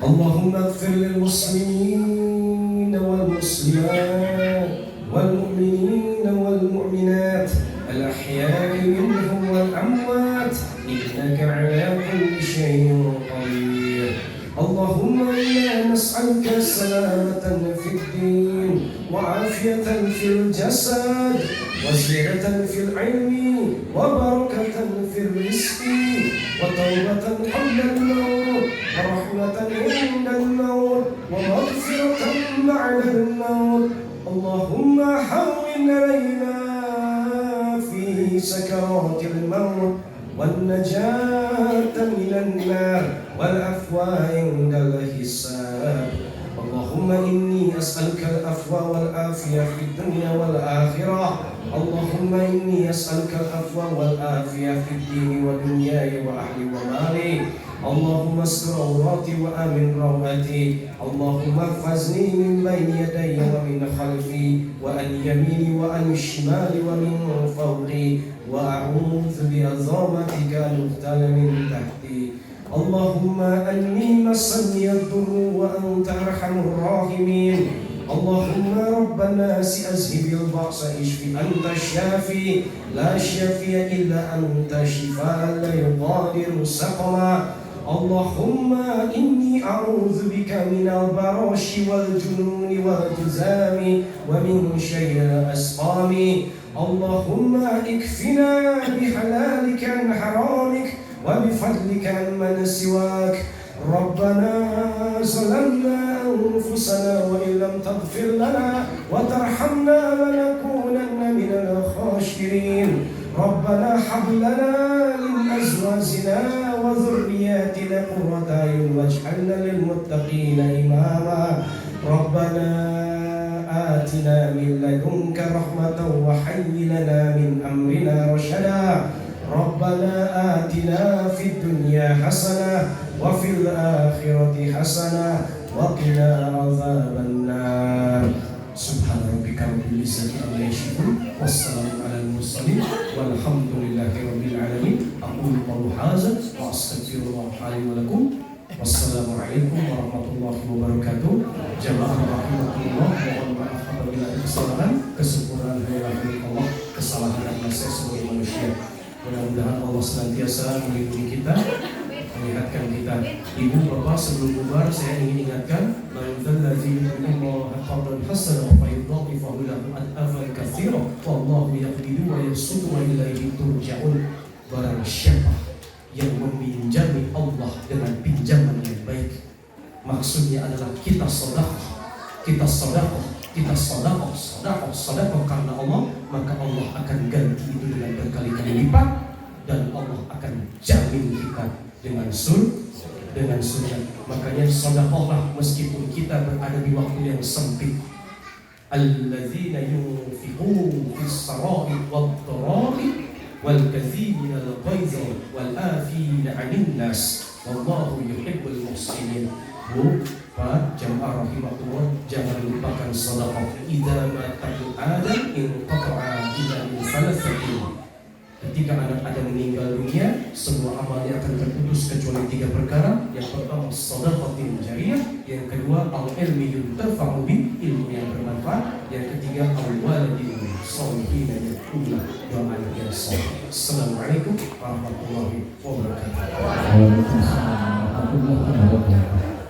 Allahumma ighfir lil muslimin wal muslimat والمؤمنين والمؤمنات الأحياء منهم والأموات إنك على كل شيء قدير. اللهم إنا نسألك سلامة في الدين وعافية في الجسد وزيادة في العلم وبركة في الرزق وتوبة قبل الموت ورحمة عند الموت ومغفرة بعد الموت. اللهم هون علينا في سكرات الموت والنجاة من النار والعفو عند الحساب. اللهم إني أسألك العفو والعافية في الدنيا والآخرة. اللهم إني أسألك العفو والعافية في الدين ودنياي وأهلي ومالي. اللهم استر عوراتي وآمن روعتي. اللهم احفظني من بين يدي ومن خلفي وعن يميني وعن الشمال ومن فوقي وأعوذ بعظمتك أن أغتال من تحتي. اللهم أني مسني الضر وأنت أرحم الراحمين. اللهم رب الناس أذهب البأس اشف أنت الشافي لا شافي إلا أنت شفاء لا يغادر سقما. اللهم إني أعوذ بك من البرش والجنون والجزام ومن شر الأسقام. اللهم اكفنا بحلالك عن حرامك وبفضلك عن من سواك. ربنا ظلمنا أنفسنا وإن لم تغفر لنا وترحمنا لنكونن من الخاسرين. ربنا هب لنا من أزواجنا وذرياتنا قرة أعين واجعلنا للمتقين إماما. ربنا آتنا من لدنك رحمة وهيئ لنا من أمرنا رشدا. ربنا آتنا في الدنيا حسنة وفي الآخرة حسنة وقنا عذاب النار. سبحان ربك رب العزة عما يصفون والسلام على المرسلين والحمد لله رب العالمين. أقول قولي هذا وأستغفر الله لي ولكم. Wassalamualaikum warahmatullahi wabarakatuh. Jamaah rahimahullah, mohon maaf apabila ada kesalahan, kesempurnaan hanya milik Allah, kesalahan adalah saya sebagai manusia. Mudah-mudahan Allah senantiasa melindungi kita, mengingatkan kita. Ibu bapak, sebelum bubar saya ingin ingatkan, man dzalladzi yuqridu qardan hasanan fa yudha'ifahu lahu ad'afan katsira wallahu yaqbidu wa yabsutu wa ilaihi turja'un. Barang siapa yang meminjami Allah dengan pinjaman yang baik, maksudnya adalah kita sedekah karena Allah, maka Allah akan ganti itu dengan berkali-kali lipat dan Allah akan jamin kita dengan surga. Makanya sedekahlah meskipun kita berada di waktu yang sempit. Alladzina yunfiquna fis-sarai wad-dharai wal kadzimin al-ghaiz wal afina 'anil nas wallahu yuhibbul muhsinin. Bu, Pak, jamaah rahimahullah, jangan lupakan sedekah. Idza matal adam inqata'a illa min thalathatin. Ketika anak Adam meninggal dunia, semua amalnya akan terputus kecuali 3 perkara. Yang pertama sedekahun jariyah, yang kedua al-ilmi yuntafa'u bi, ilmu yang bermanfaat, yang ketiga al-waladin sholihin yad'u doa yang saleh. Assalamualaikum warahmatullahi wabarakatuh. Waalaikumsalam warahmatullahi wabarakatuh.